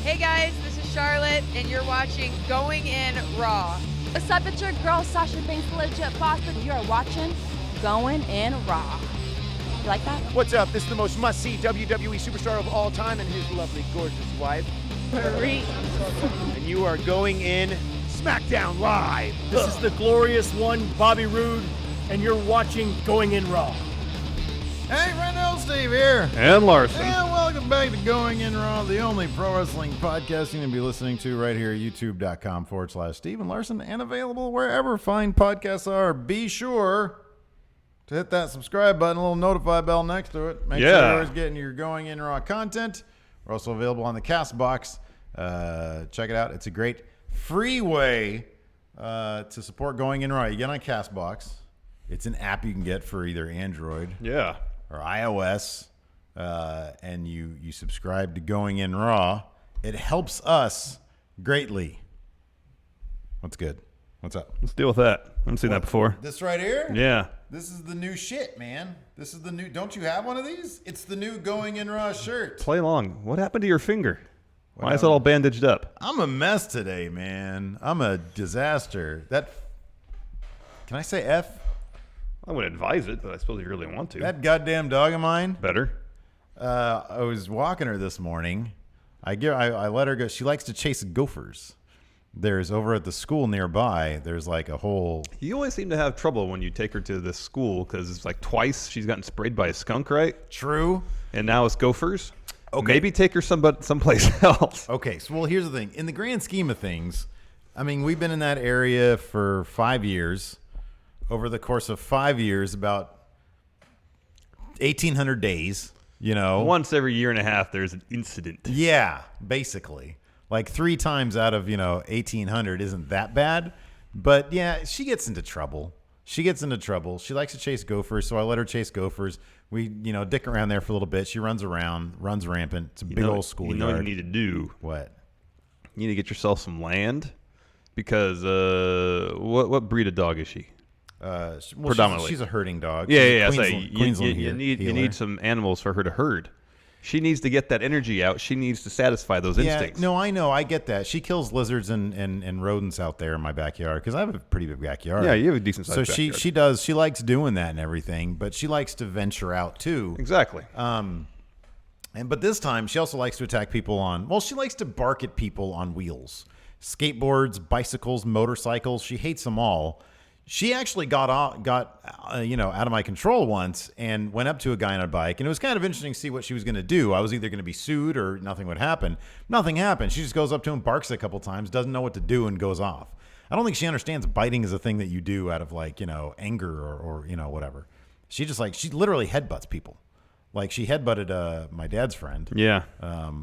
Hey guys, this is Charlotte, and you're watching Going In Raw. What's up, it's your girl Sasha Banks, legit boss, and you're watching Going In Raw. You like that? What's up? This is the most must-see WWE superstar of all time and his lovely, gorgeous wife. Marie. And you are going in SmackDown Live. This is the glorious one, Bobby Roode, and you're watching Going In Raw. Hey, Randall, Steve here. And Larson. And welcome back to Going In Raw, the only pro wrestling podcast you're going to be listening to right here at youtube.com/Steven Larson, and available wherever fine podcasts are. Be sure to hit that subscribe button, a little notify bell next to it. Make sure you're always getting your Going In Raw content. We're also available on the CastBox. Check it out. It's a great free way to support Going In Raw. You get on CastBox. It's an app you can get for either Android or iOS, and you subscribe to Going In Raw. It helps us greatly. What's good? What's up? Let's deal with that. I haven't seen that before. This right here? Yeah. This is the new shit, man. This is the new... Don't you have one of these? It's the new Going In Raw shirt. Play along. What happened to your finger? Why is it all bandaged up? I'm a mess today, man. I'm a disaster. Can I say F? I wouldn't advise it, but I suppose you really want to. That goddamn dog of mine. Better. I was walking her this morning. I let her go. She likes to chase gophers. There's over at the school nearby. There's like a whole. You always seem to have trouble when you take her to this school because it's like twice she's gotten sprayed by a skunk, right? True. And now it's gophers. Okay. Maybe take her someplace else. Okay. So, well, here's the thing. In the grand scheme of things, I mean, we've been in that area for 5 years. Over the course of 5 years, about 1,800 days, you know. Once every year and a half, there's an incident. Yeah, basically. Like 3 times out of, 1,800 isn't that bad. But, yeah, she gets into trouble. She likes to chase gophers, so I let her chase gophers. We, dick around there for a little bit. She runs around, runs rampant. It's a big old schoolyard. You know what you need to do? What? You need to get yourself some land because what breed of dog is she? Predominantly. She's a herding dog. Yeah. Queensland you need some animals for her to herd. She needs to get that energy out. She needs to satisfy those instincts. No, I know. I get that. She kills lizards and rodents out there in my backyard because I have a pretty big backyard. Yeah, you have a decent sized backyard. So she does. She likes doing that and everything, but she likes to venture out too. Exactly. But this time she also likes to attack people she likes to bark at people on wheels, skateboards, bicycles, motorcycles. She hates them all. She actually got out of my control once and went up to a guy on a bike, and it was kind of interesting to see what she was going to do. I was either going to be sued or nothing would happen. Nothing happened. She just goes up to him, barks a couple times, doesn't know what to do, and goes off. I don't think she understands biting is a thing that you do out of anger or whatever. She literally headbutts people. Like she headbutted my dad's friend. Yeah.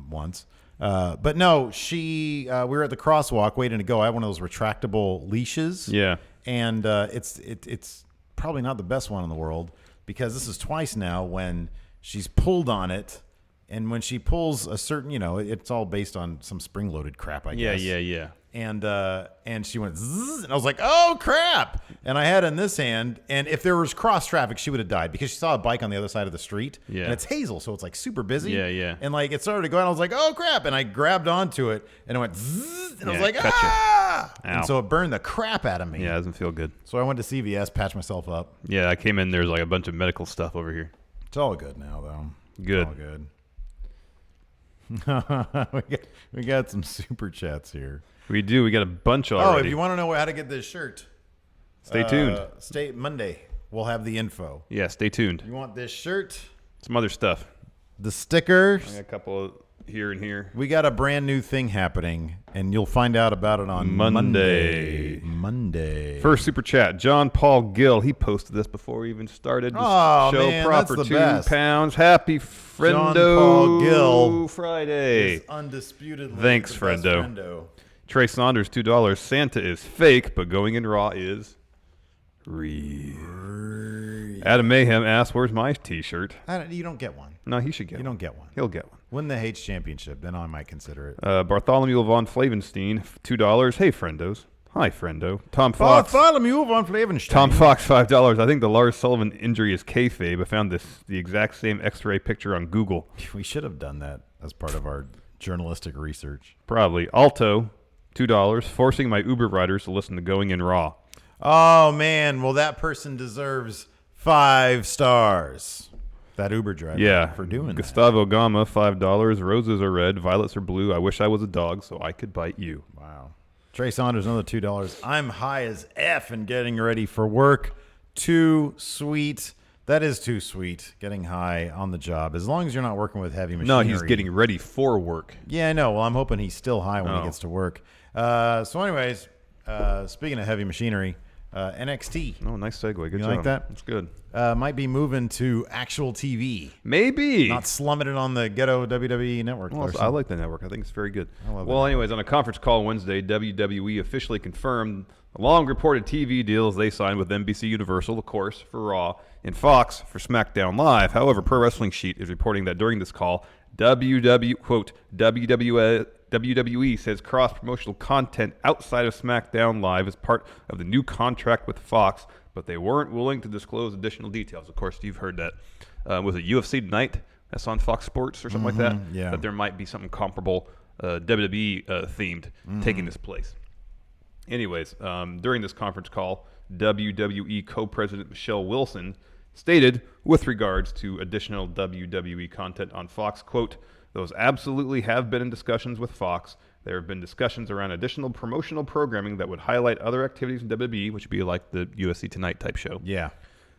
Once. But no, we were at the crosswalk waiting to go. I have one of those retractable leashes. Yeah. And it's probably not the best one in the world because this is twice now when she's pulled on it, and when she pulls a certain, it's all based on some spring-loaded crap, I guess. Yeah. And she went zzz, and I was like, oh crap! And I had it in this hand, and if there was cross traffic, she would have died because she saw a bike on the other side of the street. Yeah. And it's Hazel, so it's like super busy. Yeah. And like it started to go, and I was like, oh crap! And I grabbed onto it, and it went zzz, and I was like, cut ah! you. And so it burned the crap out of me. Yeah, it doesn't feel good. So I went to CVS, patched myself up. Yeah, I came in. There's like a bunch of medical stuff over here. It's all good now, though. Good. It's all good. we got some super chats here. We do. We got a bunch already. Oh, if you want to know how to get this shirt, stay tuned. Monday, we'll have the info. Yeah, stay tuned. You want this shirt? Some other stuff. The stickers. I got a couple here and here. We got a brand new thing happening, and you'll find out about it on Monday. First super chat, John Paul Gill. He posted this before we even started. Oh, show man, proper that's the 2 best. pounds. Happy Friendo John Paul Gill Friday. Is undisputedly Thanks, the best Friendo. Trey Saunders, $2. Santa is fake, but Going In Raw is real. Adam Mayhem asks, "Where's my T-shirt?" You don't get one. No, he should get one. You don't get one. He'll get one. Win the H Championship, then I might consider it. Bartholomew von Flavenstein, $2. Hey, friendos. Hi, friendo. Tom Fox. Bartholomew von Flavenstein. Tom Fox, $5. I think the Lars Sullivan injury is kayfabe. I found the exact same X-ray picture on Google. We should have done that as part of our journalistic research. Probably. Alto, $2, forcing my Uber riders to listen to Going In Raw. Oh, man. Well, that person deserves 5 stars. That Uber driver. Yeah. For doing that. Gustavo Gama, $5. Roses are red, violets are blue. I wish I was a dog so I could bite you. Wow. Trey Saunders, another $2. I'm high as F and getting ready for work. Too sweet. That is too sweet, getting high on the job. As long as you're not working with heavy machinery. No, he's getting ready for work. Yeah, I know. Well, I'm hoping he's still high when he gets to work. So anyways, speaking of heavy machinery, NXT. Oh, nice segue. Good You job. like that? That's good. Might be moving to actual TV. Maybe. Not slumming it on the ghetto WWE network. Well, I like the network. I think it's very good. love Well, it. anyways, on a conference call Wednesday, WWE officially confirmed the long-reported TV deals they signed with NBC Universal, of course, for Raw, and Fox for SmackDown Live. However, Pro Wrestling Sheet is reporting that during this call, WWE says cross-promotional content outside of SmackDown Live is part of the new contract with Fox, but they weren't willing to disclose additional details. Of course, you've heard that. Was it UFC Tonight? That's on Fox Sports or something like that? Yeah. That there might be something comparable, WWE themed, taking this place. Anyways, during this conference call, WWE co-president Michelle Wilson stated, with regards to additional WWE content on Fox, quote, "Those absolutely have been in discussions with Fox. There have been discussions around additional promotional programming that would highlight other activities in WWE, which would be like the UFC Tonight type show. Yeah.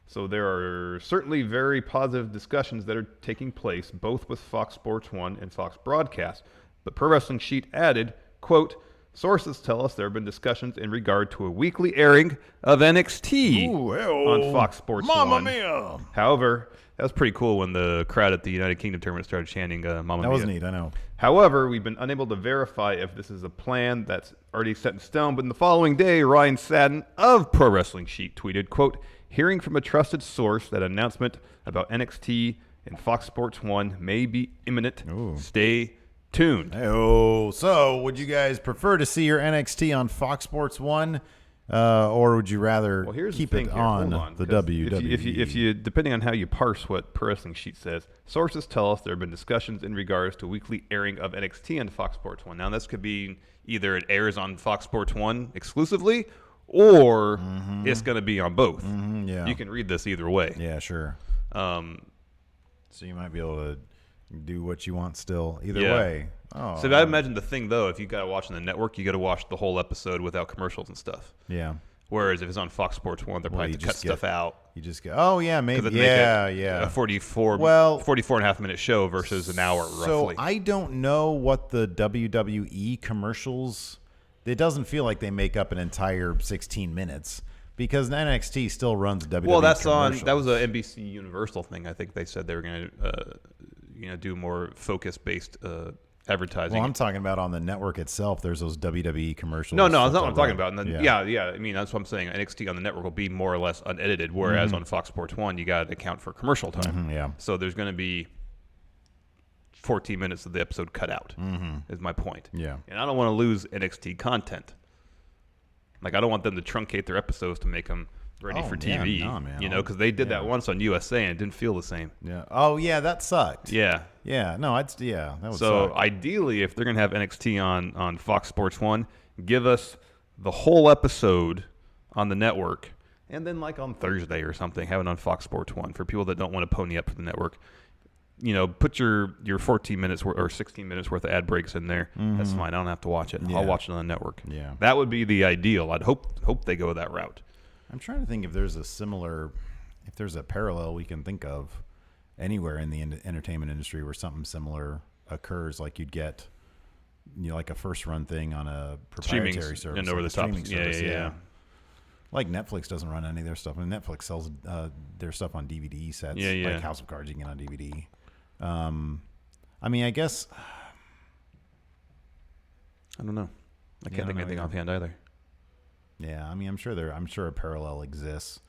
So there are certainly very positive discussions that are taking place, both with Fox Sports 1 and Fox Broadcast. But Pro Wrestling Sheet added, quote, "Sources tell us there have been discussions in regard to a weekly airing of NXT on Fox Sports 1. Mamma mia! However, that was pretty cool when the crowd at the United Kingdom tournament started chanting Mamma Mia. That was neat, I know. However, we've been unable to verify if this is a plan that's already set in stone. But in the following day, Ryan Satin of Pro Wrestling Sheet tweeted, quote, "Hearing from a trusted source that announcement about NXT and Fox Sports 1 may be imminent. Ooh. Stay tuned." Oh, so would you guys prefer to see your NXT on Fox Sports 1, or would you rather Well, here's keep the thing it here. on Hold on, the 'cause WWE? If you, depending on how you parse what Pro Wrestling Sheet says, sources tell us there have been discussions in regards to weekly airing of NXT on Fox Sports 1. Now, this could be either it airs on Fox Sports 1 exclusively, or it's going to be on both. Yeah. You can read this either way. Yeah, sure. So you might be able to do what you want still either Yeah. way. Oh, So I imagine the thing, though, if you got to watch on the network, you got to watch the whole episode without commercials and stuff. yeah. Whereas if it's on Fox Sports 1, they're Well, probably you have to cut just get- stuff out. You just go, oh, yeah, 'Cause maybe. it'd make Yeah. A 44 and a half minute show versus an hour, So roughly. I don't know what the WWE commercials, it doesn't feel like they make up an entire 16 minutes because NXT still runs WWE Well, that was a NBC Universal thing. I think they said they were going to, do more focus-based advertising. Well, I'm talking about on the network itself. There's those WWE commercials. No, that's that not what I'm they'll talking run. about. And then, yeah. I mean, that's what I'm saying. NXT on the network will be more or less unedited, whereas on Fox Sports 1, you got to account for commercial time. Yeah. So there's going to be 14 minutes of the episode cut out, is my point. Yeah. And I don't want to lose NXT content. Like, I don't want them to truncate their episodes to make them ready for TV. Yeah, no, man. Because they did that once on USA and it didn't feel the same. Yeah. Oh, yeah, that sucked. Yeah. Yeah. No, that would So suck. ideally, if they're going to have NXT on Fox Sports 1, give us the whole episode on the network. And then like on Thursday or something, have it on Fox Sports 1 for people that don't want to pony up for the network. Put your 14 minutes or 16 minutes worth of ad breaks in there. That's fine. I don't have to watch it. Yeah. I'll watch it on the network. Yeah. That would be the ideal. I'd hope they go that route. I'm trying to think if there's a parallel we can think of anywhere in the entertainment industry where something similar occurs, like you'd get, like a first run thing on a proprietary service. And over the top. streaming service, Yeah. Like Netflix doesn't run any of their stuff. I mean, Netflix sells their stuff on DVD sets. Yeah. Like House of Cards, you can get on DVD. I mean, I guess. I don't know. I can't think of anything offhand either. Yeah, I mean, I'm sure a parallel exists,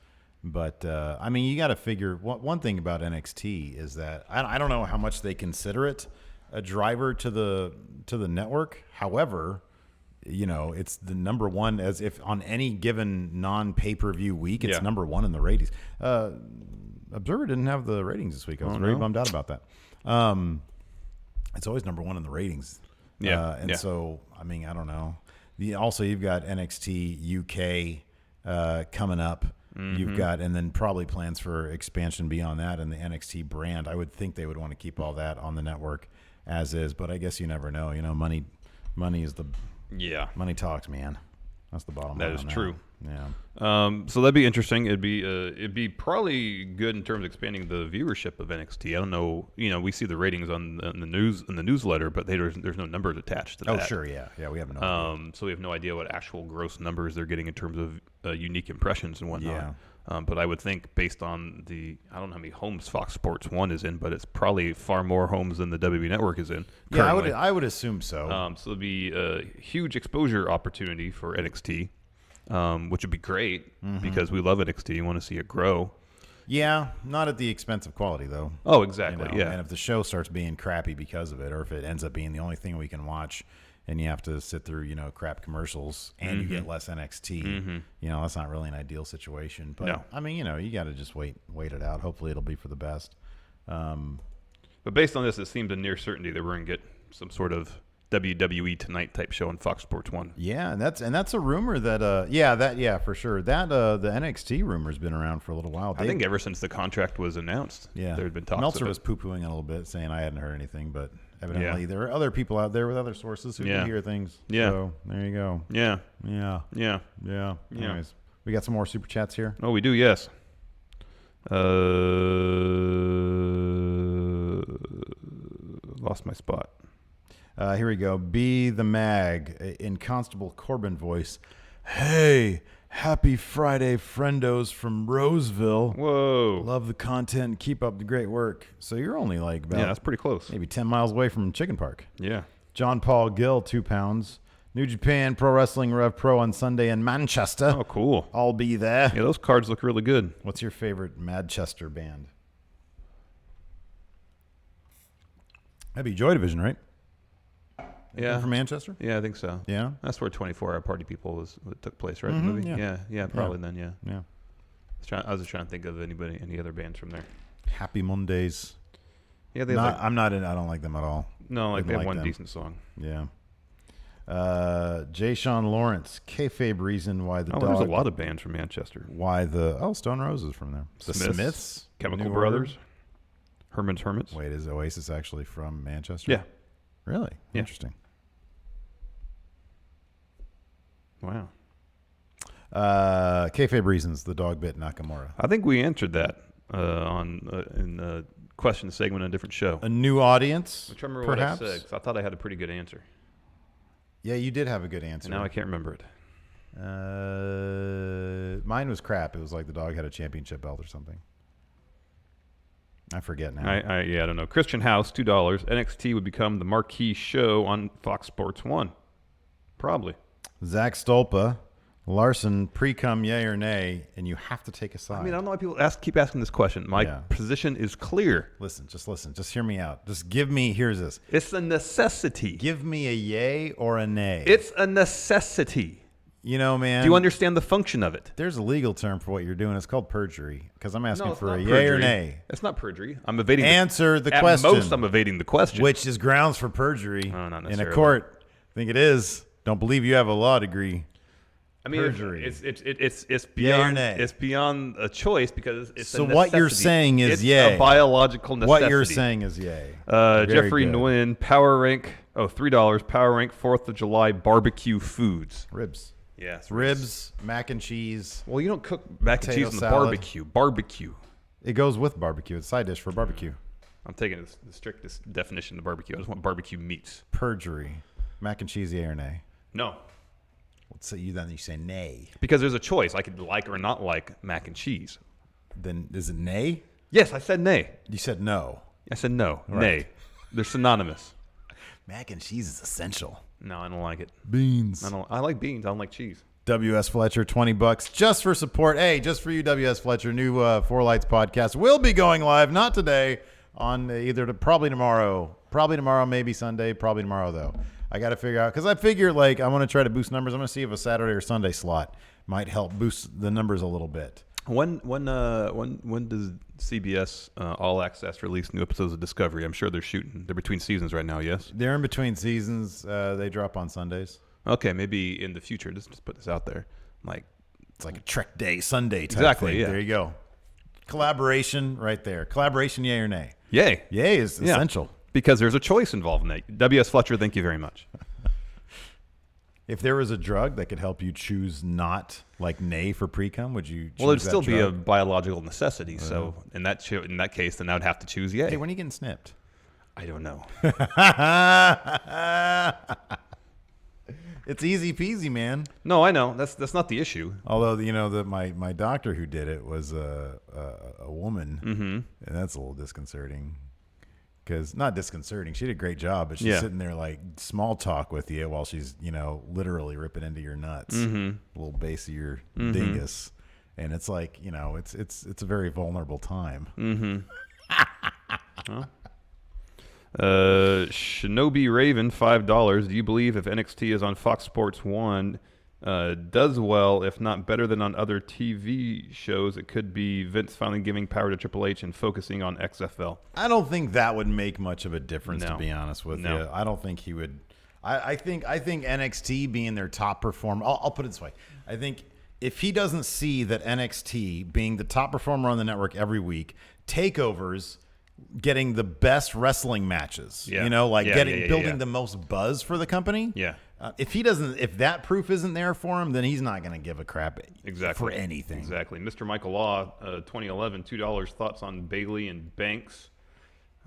but I mean, you got to figure one thing about NXT is that I don't know how much they consider it a driver to the network. However, it's the number one, as if on any given non-pay-per-view week, it's number one in the ratings. Observer didn't have the ratings this week. I was very bummed out about that. It's always number one in the ratings. Yeah, And so, I mean, I don't know. Also, you've got NXT UK coming up. You've got, and then probably plans for expansion beyond that and the NXT brand. I would think they would want to keep all that on the network as is, but I guess you never know. You know, money is money talks, man. That's the bottom line. That is true. Yeah. So that'd be interesting. It'd be probably good in terms of expanding the viewership of NXT. I don't know. You know, we see the ratings on the newsletter, but there's no numbers attached to that. Oh, sure, yeah, we have no idea. So we have no idea what actual gross numbers they're getting in terms of unique impressions and whatnot. Yeah. But I would think based on I don't know how many homes Fox Sports 1 is in, but it's probably far more homes than the WWE Network is in. Currently. Yeah, I would assume so. So it'd be a huge exposure opportunity for NXT, which would be great because we love NXT. You want to see it grow. Yeah, not at the expense of quality, though. Oh, exactly. You know? Yeah. And if the show starts being crappy because of it, or if it ends up being the only thing we can watch, and you have to sit through, you know, crap commercials, and you get less NXT, you know, that's not really an ideal situation. But No. I mean, you know, you got to just wait it out. Hopefully, it'll be for the best. But based on this, it seems a near certainty that we're going to get some sort of WWE Tonight type show on Fox Sports 1. Yeah, and that's a rumor that for sure. That the NXT rumor's been around for a little while. I think ever since the contract was announced, there had been talks. Meltzer of was it. poo-pooing it a little bit, saying I hadn't heard anything, but evidently there are other people out there with other sources who can hear things. Yeah. So there you go. Yeah. Yeah. Yeah. Yeah. Anyways, we got some more super chats here. Oh, we do, yes. Lost my spot. Here we go. Be the Mag in Constable Corbin voice. Hey, happy Friday, friendos from Roseville. Whoa. Love the content. Keep up the great work. So you're only like about Yeah, that's pretty close. maybe 10 miles away from Chicken Park. Yeah. John Paul Gill, 2 pounds. New Japan Pro Wrestling Rev Pro on Sunday in Manchester. Oh, cool. I'll be there. Yeah, those cards look really good. What's your favorite Manchester band? That'd be Joy Division, right? Yeah. From Manchester? Yeah, I think so. Yeah. That's where 24-Hour Party People took place, right? The movie? Yeah, probably then, yeah. Yeah. I was just trying to think of any other bands from there. Happy Mondays. Yeah, they I don't like them at all. No, like Didn't they have like one them. decent song. Yeah. Jay Sean Lawrence, kayfabe reason why the dog. There's a lot of bands from Manchester. Stone Roses from there. The Smiths, Chemical New Brothers, Order. Herman's Hermits. Wait, is Oasis actually from Manchester? Yeah. Really? Yeah. Interesting. Wow. Kayfabe reasons the dog bit Nakamura. I think we answered that in a question segment on a different show. A new audience, I'm trying to remember perhaps? what I said, 'cause I thought I had a pretty good answer. Yeah, you did have a good answer. And now I can't remember it. Mine was crap. It was like the dog had a championship belt or something. I forget now. I don't know. Christian House, $2. NXT would become the marquee show on Fox Sports 1. Probably. Zach Stolpa, Larson, pre-cum, yay or nay, and you have to take a side. I mean, I don't know why people keep asking this question. My position is clear. Listen. Just hear me out. Just give me, here's this. It's a necessity. Give me a yay or a nay. It's a necessity. You know, man. Do you understand the function of it? There's a legal term for what you're doing. It's called perjury. Because I'm asking it's for not a yay or perjury. nay. It's not perjury. I'm evading Answer the at question. At most, I'm evading the question. Which is grounds for perjury. Oh, not in a necessarily. court. I think it is. Don't believe you have a law degree. I mean, perjury. It's beyond Yay or nay? It's beyond a choice because it's So a what you're necessity. saying is it's yay. a biological necessity. What you're saying is yay. Jeffrey good. Nguyen, Power Rank. Oh, $3. Power Rank 4th of July barbecue foods. Ribs. Yes, Ribs, mac and cheese. Well, you don't cook mac and Potato cheese on the salad. barbecue. Barbecue. It goes with barbecue. It's a side dish for barbecue. I'm taking the strictest definition of barbecue. I just want barbecue meats. Perjury. Mac and cheese, yay or nay? No. So you say nay. Because there's a choice. I could like or not like mac and cheese. Then is it nay? Yes, I said nay. You said no. I said no. Right. Nay. They're synonymous. Mac and cheese is essential. No, I don't like it. Beans. I like beans. I don't like cheese. WS Fletcher, $20 just for support. Hey, just for you, WS Fletcher, new Four Lights podcast will be going live, not today, on probably tomorrow, maybe Sunday, probably tomorrow though. I got to figure out, because I figure I want to try to boost numbers. I'm going to see if a Saturday or Sunday slot might help boost the numbers a little bit. When does CBS All Access release new episodes of Discovery? I'm sure they're shooting. They're between seasons right now. Yes. They're in between seasons. They drop on Sundays. Okay, maybe in the future. Just put this out there. Like It's like a Trek Day Sunday type Exactly, thing. yeah. There you go. Collaboration right there. Collaboration, yay or nay? yay. Yay is Yeah. essential. Because there's a choice involved in that. W.S. Fletcher, thank you very much. If there was a drug that could help you choose not like nay for pre-cum, would you choose Well, it'd that still be a drug? biological necessity. So in that case, then I would have to choose yay. Hey, when are you getting snipped? I don't know. It's easy peasy, man. No, I know. That's not the issue. Although my doctor who did it was a woman, and that's a little disconcerting. Because not disconcerting, she did a great job, but she's Yeah. sitting there like small talk with you while she's literally ripping into your nuts, a little base of your dingus, and it's like it's a very vulnerable time. Shinobi Raven, $5. Do you believe if NXT is on Fox Sports 1, does well, if not better than on other TV shows, it could be Vince finally giving power to Triple H and focusing on XFL? I don't think that would make much of a difference, to No. be honest with No. you. I don't think he would. I think NXT being their top performer. I'll put it this way. I think if he doesn't see that NXT being the top performer on the network every week, takeovers, getting the best wrestling matches, Yeah. building the most buzz for the company. Yeah. If that proof isn't there for him, then he's not going to give a crap Exactly. for anything. Exactly. Mr. Michael Law, 2011, $2. Thoughts on Bailey and Banks?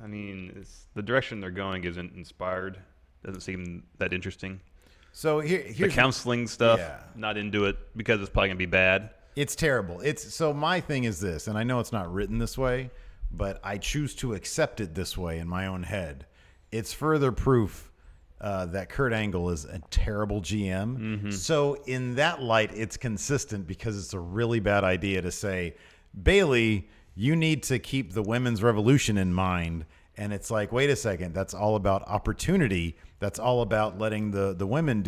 I mean, the direction they're going isn't inspired. Doesn't seem that interesting. So The here's counseling stuff, Yeah. not into it because it's probably going to be bad. It's terrible. So my thing is this, and I know it's not written this way, but I choose to accept it this way in my own head. It's further proof that Kurt Angle is a terrible GM. So in that light, it's consistent because it's a really bad idea to say, Bailey, you need to keep the women's revolution in mind. And it's like, wait a second, that's all about opportunity. That's all about letting the women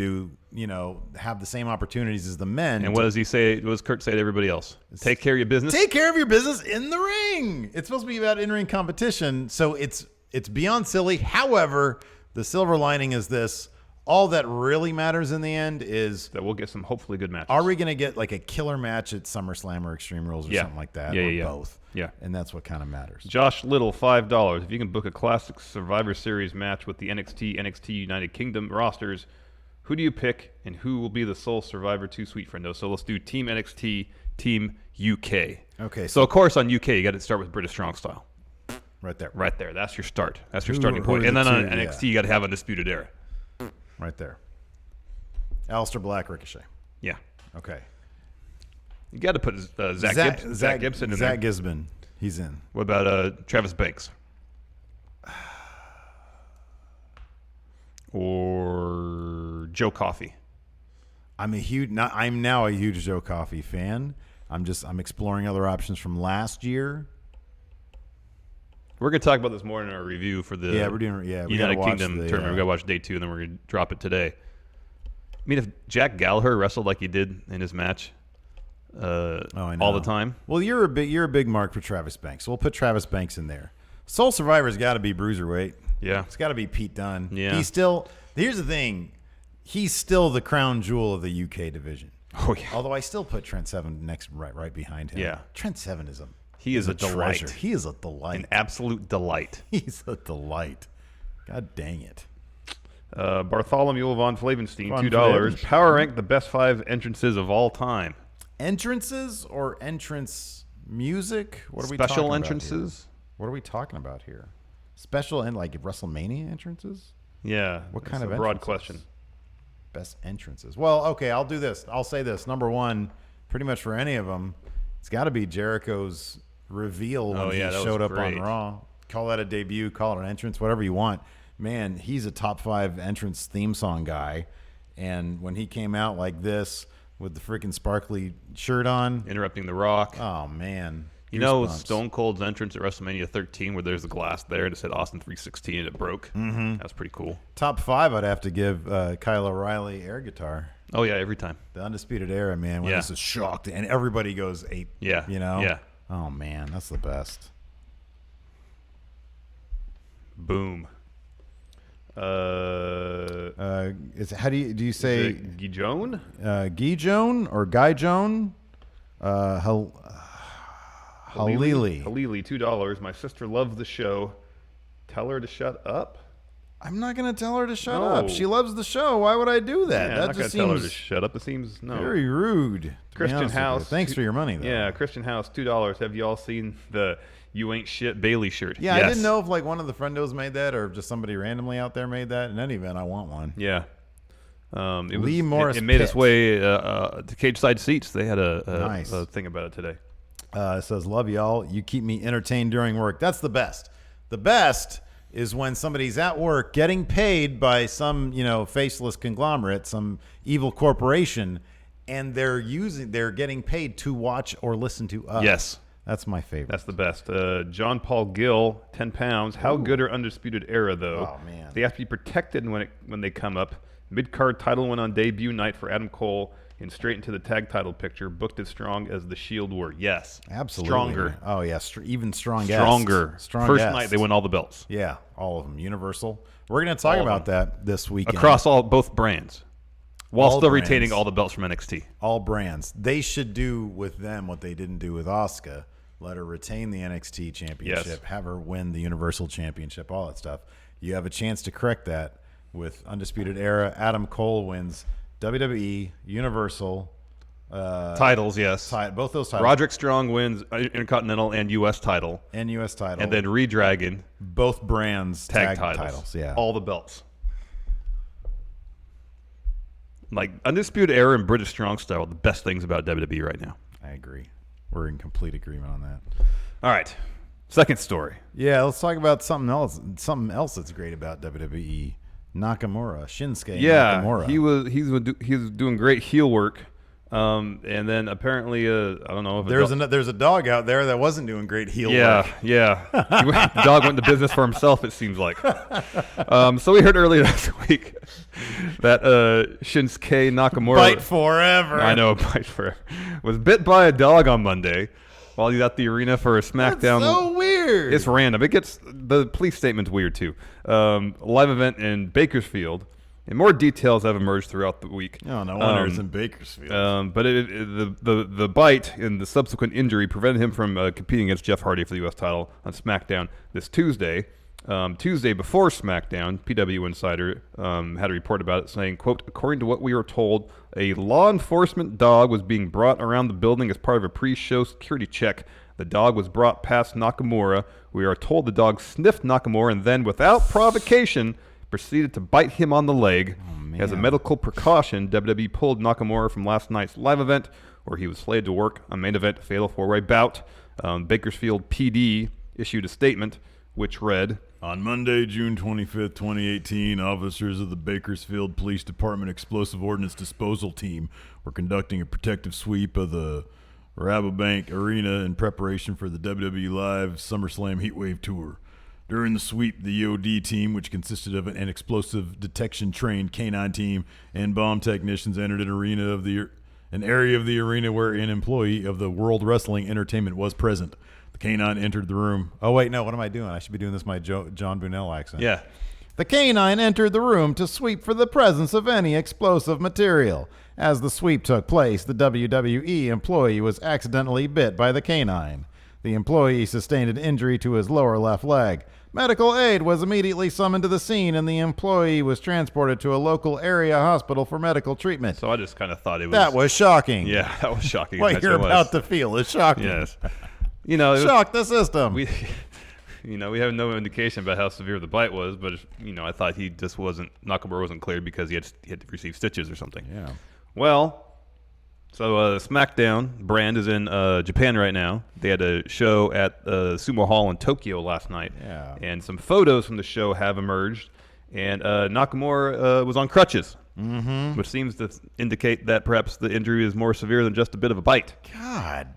have the same opportunities as the men. And what does he say? What does Kurt say to everybody else? Take care of your business. Take care of your business in the ring. It's supposed to be about in-ring competition, so it's beyond silly. However, the silver lining is this: all that really matters in the end is, that we'll get some hopefully good matches. are we going to get like a killer match at SummerSlam or Extreme Rules or Yeah. something like that, Yeah, or yeah, yeah. both? Yeah. And that's what kind of matters. Josh Little, $5. If you can book a classic Survivor Series match with the NXT United Kingdom rosters, who do you pick, and who will be the sole survivor to Sweet Friendo? So let's do Team NXT, Team UK. Okay, So of course on UK you got to start with British Strong Style. right there, Right there. That's your start. That's your Who- starting who point. are And the then on two? NXT you got to have Undisputed Era. right there. Aleister Black, Ricochet. Yeah. Okay. You got to put Zach Gibson in Zach there. Gisbin, he's in. What about Travis Banks? Or Joe Coffey? I'm now a huge Joe Coffey fan. I'm exploring other options from last year. We're going to talk about this more in our review for the We gotta United watch Kingdom the, tournament. We got to watch day 2, and then we're going to drop it today. I mean, if Jack Gallagher wrestled like he did in his match I know. all the time. Well, you're a big mark for Travis Banks. So we'll put Travis Banks in there. Sole Survivor's got to be Bruiserweight. Yeah. It's got to be Pete Dunne. Yeah. Here's the thing. He's still the crown jewel of the UK division. Oh, yeah. Although I still put Trent Seven right behind him. Yeah. Trent Seven is He is a delight. treasure. He is a delight. An absolute delight. He's a delight. God dang it. Bartholomew von Flavenstein, Von $2. Flavenstein. Power rank the best 5 entrances of all time. Entrances or entrance music? What are we Special talking entrances? About here? What are we talking about here? Special and like WrestleMania entrances? Yeah. What it's kind of a broad entrances? question. Best entrances. Well, okay, I'll do this. I'll say this. Number one, pretty much for any of them, it's got to be Jericho's reveal when he that was showed up great. on Raw. Call that a debut, call it an entrance, whatever you want. Man, he's a top 5 entrance theme song guy. And when he came out like this with the freaking sparkly shirt on, Interrupting The Rock. oh, man. You know Goosebumps. Stone Cold's entrance at WrestleMania 13 where there's the glass there and it said Austin 316 and it broke? Mm-hmm. That's pretty cool. Top 5, I'd have to give Kyle O'Reilly air guitar. Oh yeah, every time. The Undisputed Era, man, when this is shocked and everybody goes ape. Yeah. You know? Yeah. Oh, man, that's the best. Boom. Do you say Gijon? Gijon or Guy Joan? Halili. Halili, $2. My sister loves the show. Tell her to shut up. I'm not going to tell her to shut No. up. She loves the show. Why would I do that? Yeah, That I'm not just gonna tell her to seems shut up. It seems very rude. to be Christian honest with you. House. Thanks for your money, though. Yeah, Christian House, $2. Have you all seen the "You Ain't Shit" Bailey shirt? Yeah, Yes. I didn't know if like one of the friendos made that or just somebody randomly out there made that. In any event, I want one. Yeah. Lee Morris It made Pitt. its way to Cage Side Seats. They had Nice. a thing about it today. It says, love y'all. You keep me entertained during work. That's the best. The best is when somebody's at work getting paid by some, faceless conglomerate, some evil corporation, and they're getting paid to watch or listen to us. Yes. That's my favorite. That's the best. John Paul Gill, 10 pounds. How good are Undisputed Era, though? Oh, man. They have to be protected when they come up. Mid-card title win on debut night for Adam Cole and straight into the tag title picture, booked as strong as the Shield were. Yes. Absolutely. Stronger. Oh, yeah. Even strongest. Stronger. Strongest. First night, they won all the belts. Yeah, all of them. Universal. We're going to talk All of about them. that this weekend. Across both brands. While All still brands. retaining all the belts from NXT. All brands. They should do with them what they didn't do with Asuka. Let her retain the NXT championship. Yes. Have her win the Universal Championship. All that stuff. You have a chance to correct that with Undisputed Era. Adam Cole wins WWE, Universal. Titles, yes. Both those titles. Roderick Strong wins Intercontinental and U.S. title. And U.S. title. And then Redragon. both brands Tag titles. Yeah. All the belts. Like, Undisputed Era and British Strong Style are the best things about WWE right now. I agree. We're in complete agreement on that. All right. Second story. Yeah, let's talk about something else. Something else that's great about WWE. Nakamura, Shinsuke Nakamura. he was doing great heel work. And then apparently, I don't know if There's a dog out there that wasn't doing great heel work. Yeah. The dog went into business for himself, it seems like. So we heard earlier this week that Shinsuke Nakamura Bite forever. I know, bite forever. Was bit by a dog on Monday while he's at the arena for a SmackDown. That's so weird. It's random. The police statement's weird too. Live event in Bakersfield. And more details have emerged throughout the week. Oh, no wonder it's in Bakersfield. But the bite and the subsequent injury prevented him from competing against Jeff Hardy for the U.S. title on SmackDown this Tuesday. Tuesday before SmackDown, PW Insider had a report about it saying, quote, according to what we were told, a law enforcement dog was being brought around the building as part of a pre-show security check. The dog was brought past Nakamura. We are told the dog sniffed Nakamura and then, without provocation, proceeded to bite him on the leg. As a medical precaution, WWE pulled Nakamura from last night's live event, where he was slated to work a main event fatal four-way bout. Bakersfield PD issued a statement, which read, on Monday, June 25th, 2018, officers of the Bakersfield Police Department Explosive Ordnance Disposal Team were conducting a protective sweep of the Rabobank Arena in preparation for the WWE Live SummerSlam Heatwave Tour. During the sweep, the EOD team, which consisted of an explosive detection-trained K-9 team and bomb technicians, entered an area of the arena where an employee of the World Wrestling Entertainment was present. The K-9 entered the room. Oh, wait, no, what am I doing? I should be doing this my John Bunnell accent. yeah. The K-9 entered the room to sweep for the presence of any explosive material. As the sweep took place, the WWE employee was accidentally bit by the K-9. The employee sustained an injury to his lower left leg. Medical aid was immediately summoned to the scene, and the employee was transported to a local area hospital for medical treatment. So I just kind of thought it was... That was shocking. Yeah, that was shocking. What Yes, you're it was. about to feel is shocking. Yes. You know, it was, Shock the system. we have no indication about how severe the bite was, but I thought Nakamura wasn't cleared because he had received stitches or something. Yeah. Well, so SmackDown brand is in Japan right now. They had a show at Sumo Hall in Tokyo last night. Yeah. And some photos from the show have emerged. And Nakamura was on crutches, which seems to indicate that perhaps the injury is more severe than just a bit of a bite. God.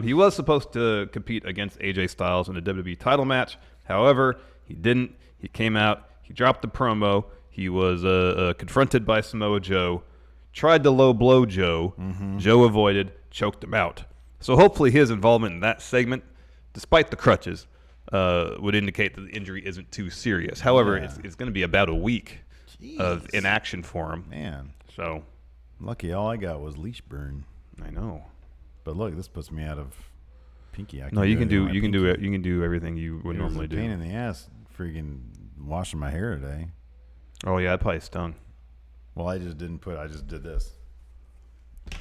He was supposed to compete against AJ Styles in a WWE title match. However, he didn't. He came out. He dropped the promo. He was confronted by Samoa Joe. tried to low blow Joe. Joe avoided, choked him out. So hopefully his involvement in that segment, despite the crutches, would indicate that the injury isn't too serious. However, it's going to be about a week of inaction for him. Man. So Lucky all I got was leash burn. I know. But look, this puts me out of pinky. No, you can do it. You can do everything you would normally do. Pain in the ass, freaking washing my hair today. Oh yeah, it probably stung. Well, I just did this.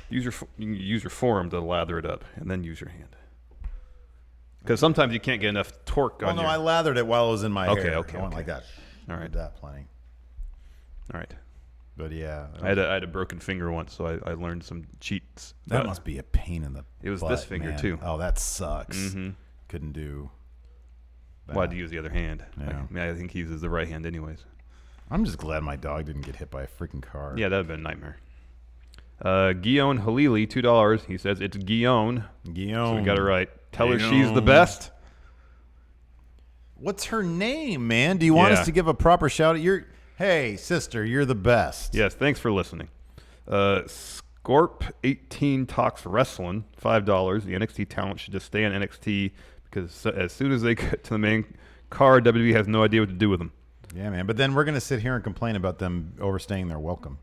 You can use your forearm to lather it up, and then use your hand. Because sometimes you can't get enough torque on no, your... I lathered it while it was in my hair. Okay. I went like that. All right. Did that plenty. All right. But yeah. I had a broken finger once, so I learned some cheats. That must be a pain in the It was butt, this finger, man. too. Oh, that sucks. Mm-hmm. Couldn't do... Why'd you use the other hand? Yeah. I think he uses the right hand anyways. I'm just glad my dog didn't get hit by a freaking car. Yeah, that would have been a nightmare. Guillaume Halili, $2. He says it's Guillaume. So we got it right. Tell her she's the best. What's her name, man? Do you want us to give a proper shout out? Hey, sister, you're the best. Yes, thanks for listening. Scorp18 talks wrestling, $5. The NXT talent should just stay on NXT because as soon as they get to the main card, WWE has no idea what to do with them. Yeah, man. But then we're going to sit here and complain about them overstaying their welcome.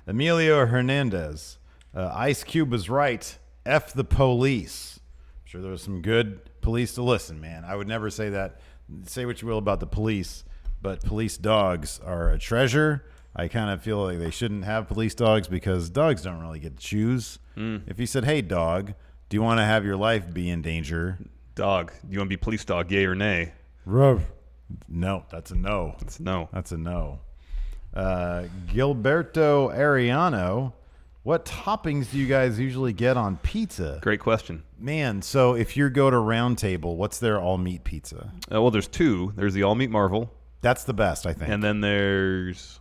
Emilio Hernandez. Ice Cube was right. F the police. I'm sure there was some good police to listen, man. I would never say that. Say what you will about the police, but police dogs are a treasure. I kind of feel like they shouldn't have police dogs because dogs don't really get to choose. If you said, hey, dog, do you want to have your life be in danger? Dog, do you want to be police dog, yay or nay? Ruff. No, that's a no. That's a no. That's a no. Gilberto Ariano, what toppings do you guys usually get on pizza? Great question. Man, so if you go to Round Table, what's their all-meat pizza? Well, there's two. There's the all-meat Marvel. That's the best, I think. And then there's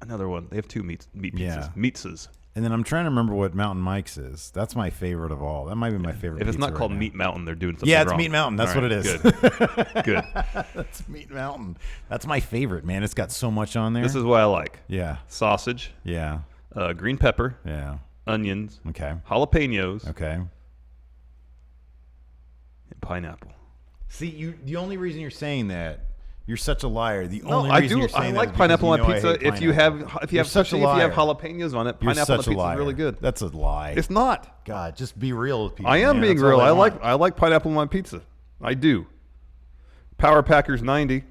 another one. They have two meat pizzas. Yeah. Meatses. And then I'm trying to remember what Mountain Mike's is. That's my favorite of all. That might be my favorite If it's pizza not called right now. Meat Mountain, they're doing something Yeah, it's wrong. Meat Mountain. That's All what right, it is. Good. Good. That's Meat Mountain. That's my favorite, man. It's got so much on there. This is what I like. Yeah. Sausage, Yeah. green pepper, Yeah. onions, Okay. jalapenos, Okay. and pineapple. See, the only reason you're saying that, you're such a liar. The No, only I reason do. you're saying I that like is because pineapple you on know I pizza. hate If you pineapple. have You're such a especially if you have liar. jalapenos on it, You're pineapple on such the a pizza liar. is really good. That's a lie. It's not. God, just be real with people. I am man. being That's all real. they I want. like pineapple on my pizza. I do. Power Packers 90,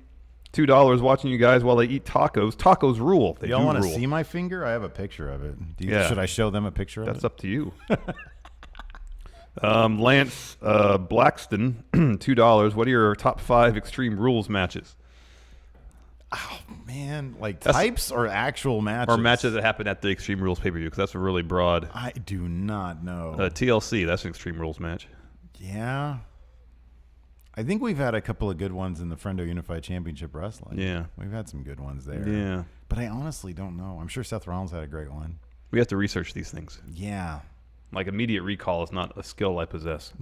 $2. Watching you guys while they eat tacos. Tacos rule. They Y'all do want to rule. see my finger? I have a picture of it. Yeah. Should I show them a picture of it? That's up to you. Lance Blackston, $2. What are your top 5 Extreme Rules matches? Oh, man. Like types or actual matches? Or matches that happen at the Extreme Rules pay-per-view, because that's a really broad. I do not know. TLC, that's an Extreme Rules match. Yeah. I think we've had a couple of good ones in the Friendo Unified Championship Wrestling. Yeah. We've had some good ones there. Yeah. But I honestly don't know. I'm sure Seth Rollins had a great one. We have to research these things. Yeah. Like immediate recall is not a skill I possess.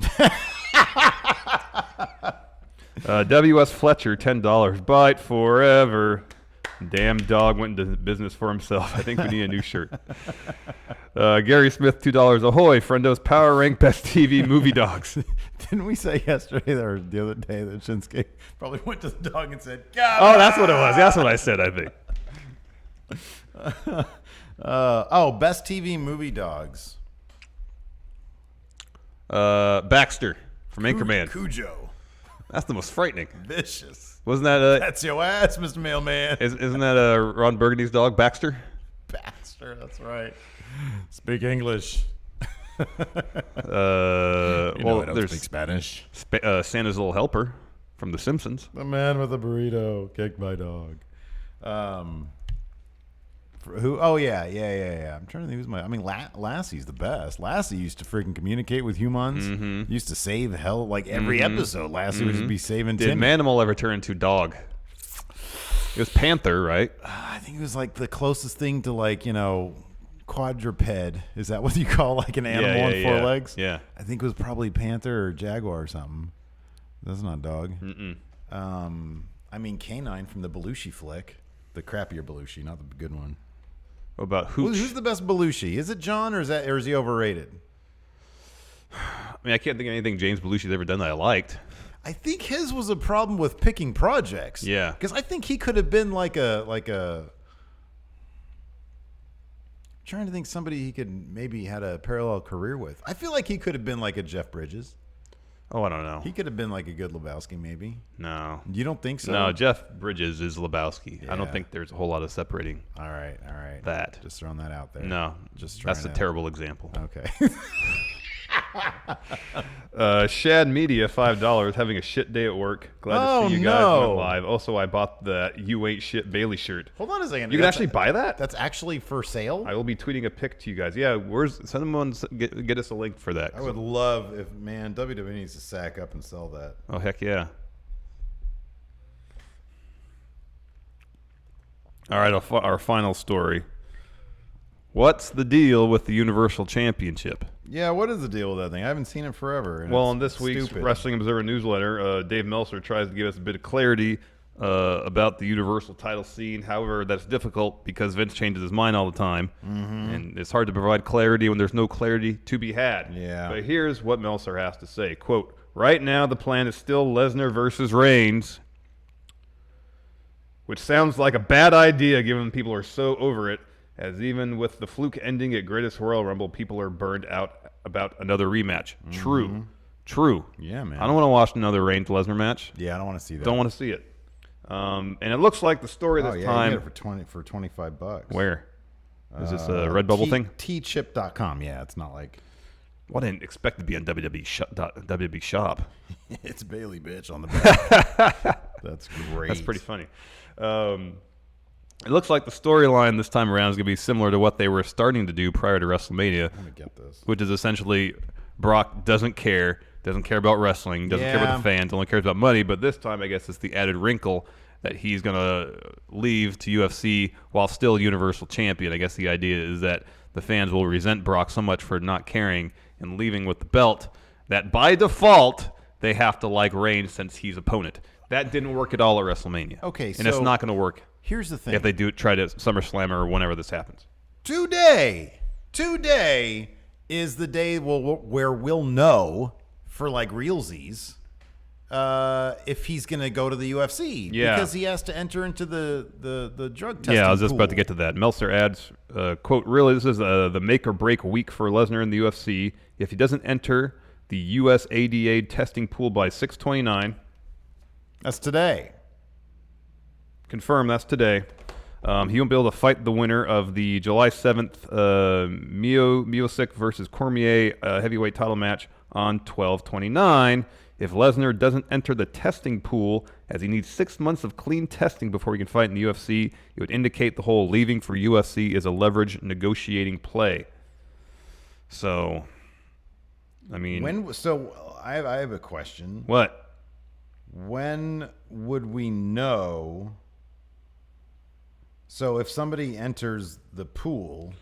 W.S. Fletcher, $10. Bite forever. Damn dog went into business for himself. I think we need a new shirt. Gary Smith, $2. Ahoy, Friendos Power Rank Best TV Movie Dogs. Didn't we say yesterday or the other day that Shinsuke probably went to the dog and said, "God"? Oh, that's what it was. That's what I said, I think. Best TV movie dogs. Baxter from Anchorman. Cujo. That's the most frightening. Vicious. Wasn't that That's your ass, Mr. Mailman. isn't that Ron Burgundy's dog, Baxter? Baxter, that's right. Speak English. Well, I don't there's speak Spanish. Santa's Little Helper from The Simpsons. The man with the burrito kicked my dog. Who? Oh yeah. I'm trying to think who's my. I mean, Lassie's the best. Lassie used to freaking communicate with humans. Mm-hmm. Used to save hell like every episode. Lassie would just be saving Did Timmy. Manimal ever turn into dog? It was Panther, right? I think it was like the closest thing to quadruped. Is that what you call like an animal on four legs? Yeah. I think it was probably Panther or Jaguar or something. That's not dog. I mean, Canine from the Belushi flick. The crappier Belushi, not the good one. about Hooch. Who's the best Belushi? Is it John or is he overrated? I mean, I can't think of anything James Belushi's ever done that I liked. I think his was a problem with picking projects. Yeah. Because I think he could have been like a. Trying to think somebody he could maybe had a parallel career with. I feel like he could have been like a Jeff Bridges. Oh, I don't know. He could have been like a good Lebowski, maybe. No. You don't think so? No, Jeff Bridges is Lebowski. I Yeah. don't think there's a whole lot of separating All right. that. Just throwing that out there. No, Just that's a trying to- terrible example. Okay. Shad Media, $5, having a shit day at work. Glad to see you guys went live. Also, I bought the You Ain't Shit Bailey shirt. Hold on a second. You can actually buy that? That's actually for sale? I will be tweeting a pic to you guys. Yeah, someone get us a link for that. I would love if, man, WWE needs to sack up and sell that. Oh, heck yeah. All right, our final story. What's the deal with the Universal Championship? Yeah, what is the deal with that thing? I haven't seen it forever. And Well, it's in this week's stupid. Wrestling Observer newsletter, Dave Meltzer tries to give us a bit of clarity about the Universal title scene. However, that's difficult because Vince changes his mind all the time. And it's hard to provide clarity when there's no clarity to be had. Yeah. But here's what Meltzer has to say. Quote, right now the plan is still Lesnar versus Reigns, which sounds like a bad idea given people are so over it, as even with the fluke ending at Greatest Royal Rumble, people are burned out about another rematch. True. Yeah, man. I don't want to watch another Reigns-Lesnar match. Yeah, I don't want to see that. Don't want to see it. And it looks like the story this You time. get it for $25. Where? Is this a Redbubble thing? Tchip.com. Yeah, it's not like Well, I didn't expect it to be on WWE Shop. it's Bailey bitch on the back. That's great. That's pretty funny. It looks like the storyline this time around is going to be similar to what they were starting to do prior to WrestleMania, Let me get this. which is essentially Brock doesn't care about wrestling, doesn't care about the fans, only cares about money. But this time, I guess it's the added wrinkle that he's going to leave to UFC while still Universal Champion. I guess the idea is that the fans will resent Brock so much for not caring and leaving with the belt that by default they have to like Reigns since he's opponent. That didn't work at all at WrestleMania. Okay, and it's so not going to work here's the thing. if they do try to SummerSlam or whenever this happens. Today is the day where we'll know for like realsies if he's going to go to the UFC. Yeah. Because he has to enter into the drug testing Yeah, I was just about pool. to get to that. Meltzer adds, quote, really, this is the make or break week for Lesnar in the UFC. If he doesn't enter the USADA testing pool by 6/29, That's today. confirm that's today, he won't be able to fight the winner of the July 7th Miocic versus Cormier heavyweight title match on 12/29. If Lesnar doesn't enter the testing pool, as he needs 6 months of clean testing before he can fight in the UFC, it would indicate the whole leaving for UFC is a leverage negotiating play. So, I mean... I have a question. What? When would we know? So if somebody enters the pool,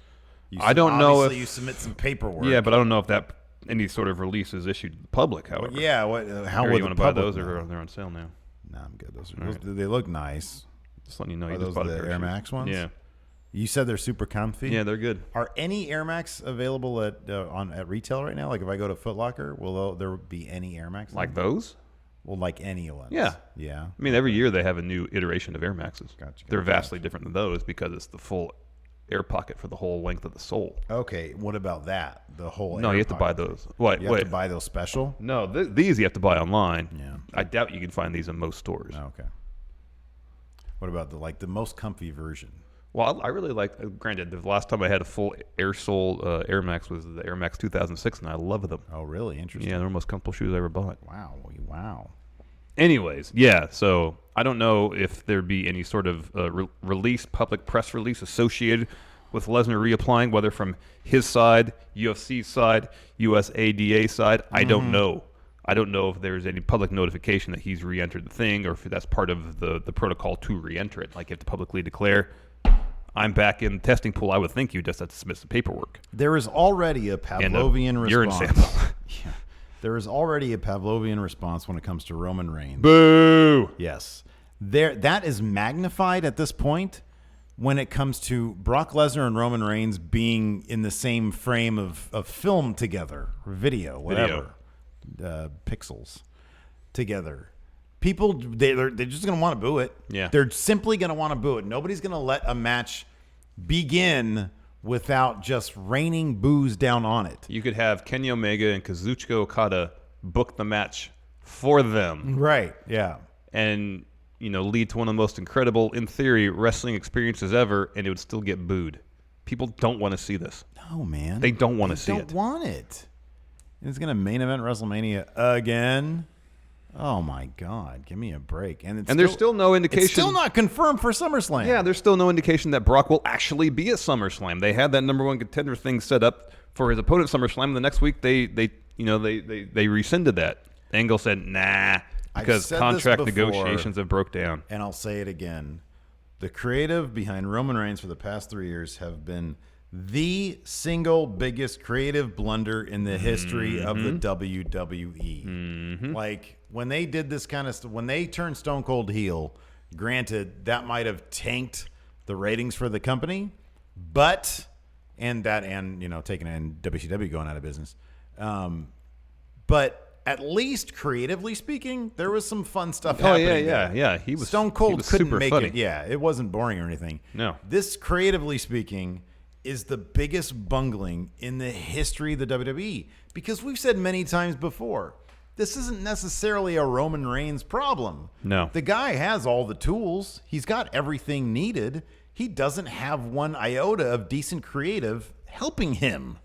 I don't know obviously if- you submit some paperwork. Yeah, but I don't know if that any sort of release is issued to the public, however. Yeah, how Here, would you the want to buy public those, know? or they're on sale now? No, I'm good. Those All right. they look nice. Just letting you know, Are you those just bought a the pair of Air shoes. Max ones? Yeah. You said they're super comfy. Yeah, they're good. Are any Air Max available at retail right now? Like if I go to Foot Locker, will there be any Air Max? Like those? Well, like any ones. Yeah. Yeah. I mean, every year they have a new iteration of Air Maxes. Gotcha, They're gotcha. vastly different than those because it's the full air pocket for the whole length of the sole. Okay. What about that? The whole. No, Air you have to buy pocket? those. What? You have Wait. to buy those special. No, these you have to buy online. Yeah. I doubt you can find these in most stores. Okay. What about the most comfy version? Well, I really like. Granted, the last time I had a full air sole Air Max was the Air Max 2006, and I love them. Oh, really? Interesting. Yeah, they're the most comfortable shoes I ever bought. Wow. Wow. Anyways, yeah, so I don't know if there'd be any sort of release, public press release associated with Lesnar reapplying, whether from his side, UFC side, USADA side. I don't know. I don't know if there's any public notification that he's re-entered the thing or if that's part of the protocol to re-enter it. Like, you have to publicly declare, I'm back in the testing pool. I would think you just have to submit some paperwork. There is already a And a Pavlovian urine response. sample. Yeah. There is already a Pavlovian response when it comes to Roman Reigns. Boo! Yes. That is magnified at this point when it comes to Brock Lesnar and Roman Reigns being in the same frame of film together, or video, whatever, pixels together. People, they're just going to want to boo it. Yeah. They're simply going to want to boo it. Nobody's going to let a match begin without just raining boos down on it. You could have Kenny Omega and Kazuchika Okada book the match for them. Right, yeah. And, lead to one of the most incredible, in theory, wrestling experiences ever, and it would still get booed. People don't want to see this. No, man. They don't want to see it. They don't want it. It's going to main event WrestleMania again. Oh, my God. Give me a break. And there's still no indication. It's still not confirmed for SummerSlam. Yeah, there's still no indication that Brock will actually be at SummerSlam. They had that number one contender thing set up for his opponent at SummerSlam. And the next week, they rescinded that. Angle said, nah, because contract negotiations have broke down. And I'll say it again. The creative behind Roman Reigns for the past 3 years have been the single biggest creative blunder in the history of the WWE. Like, when they did this kind of stuff, when they turned Stone Cold heel, granted, that might have tanked the ratings for the company, but, taking in WCW going out of business. But at least creatively speaking, there was some fun stuff happening. Yeah. He was Stone Cold couldn't super make funny. it. Yeah, it wasn't boring or anything. No. This, creatively speaking, is the biggest bungling in the history of the WWE. Because we've said many times before, this isn't necessarily a Roman Reigns problem. No. The guy has all the tools. He's got everything needed. He doesn't have one iota of decent creative helping him.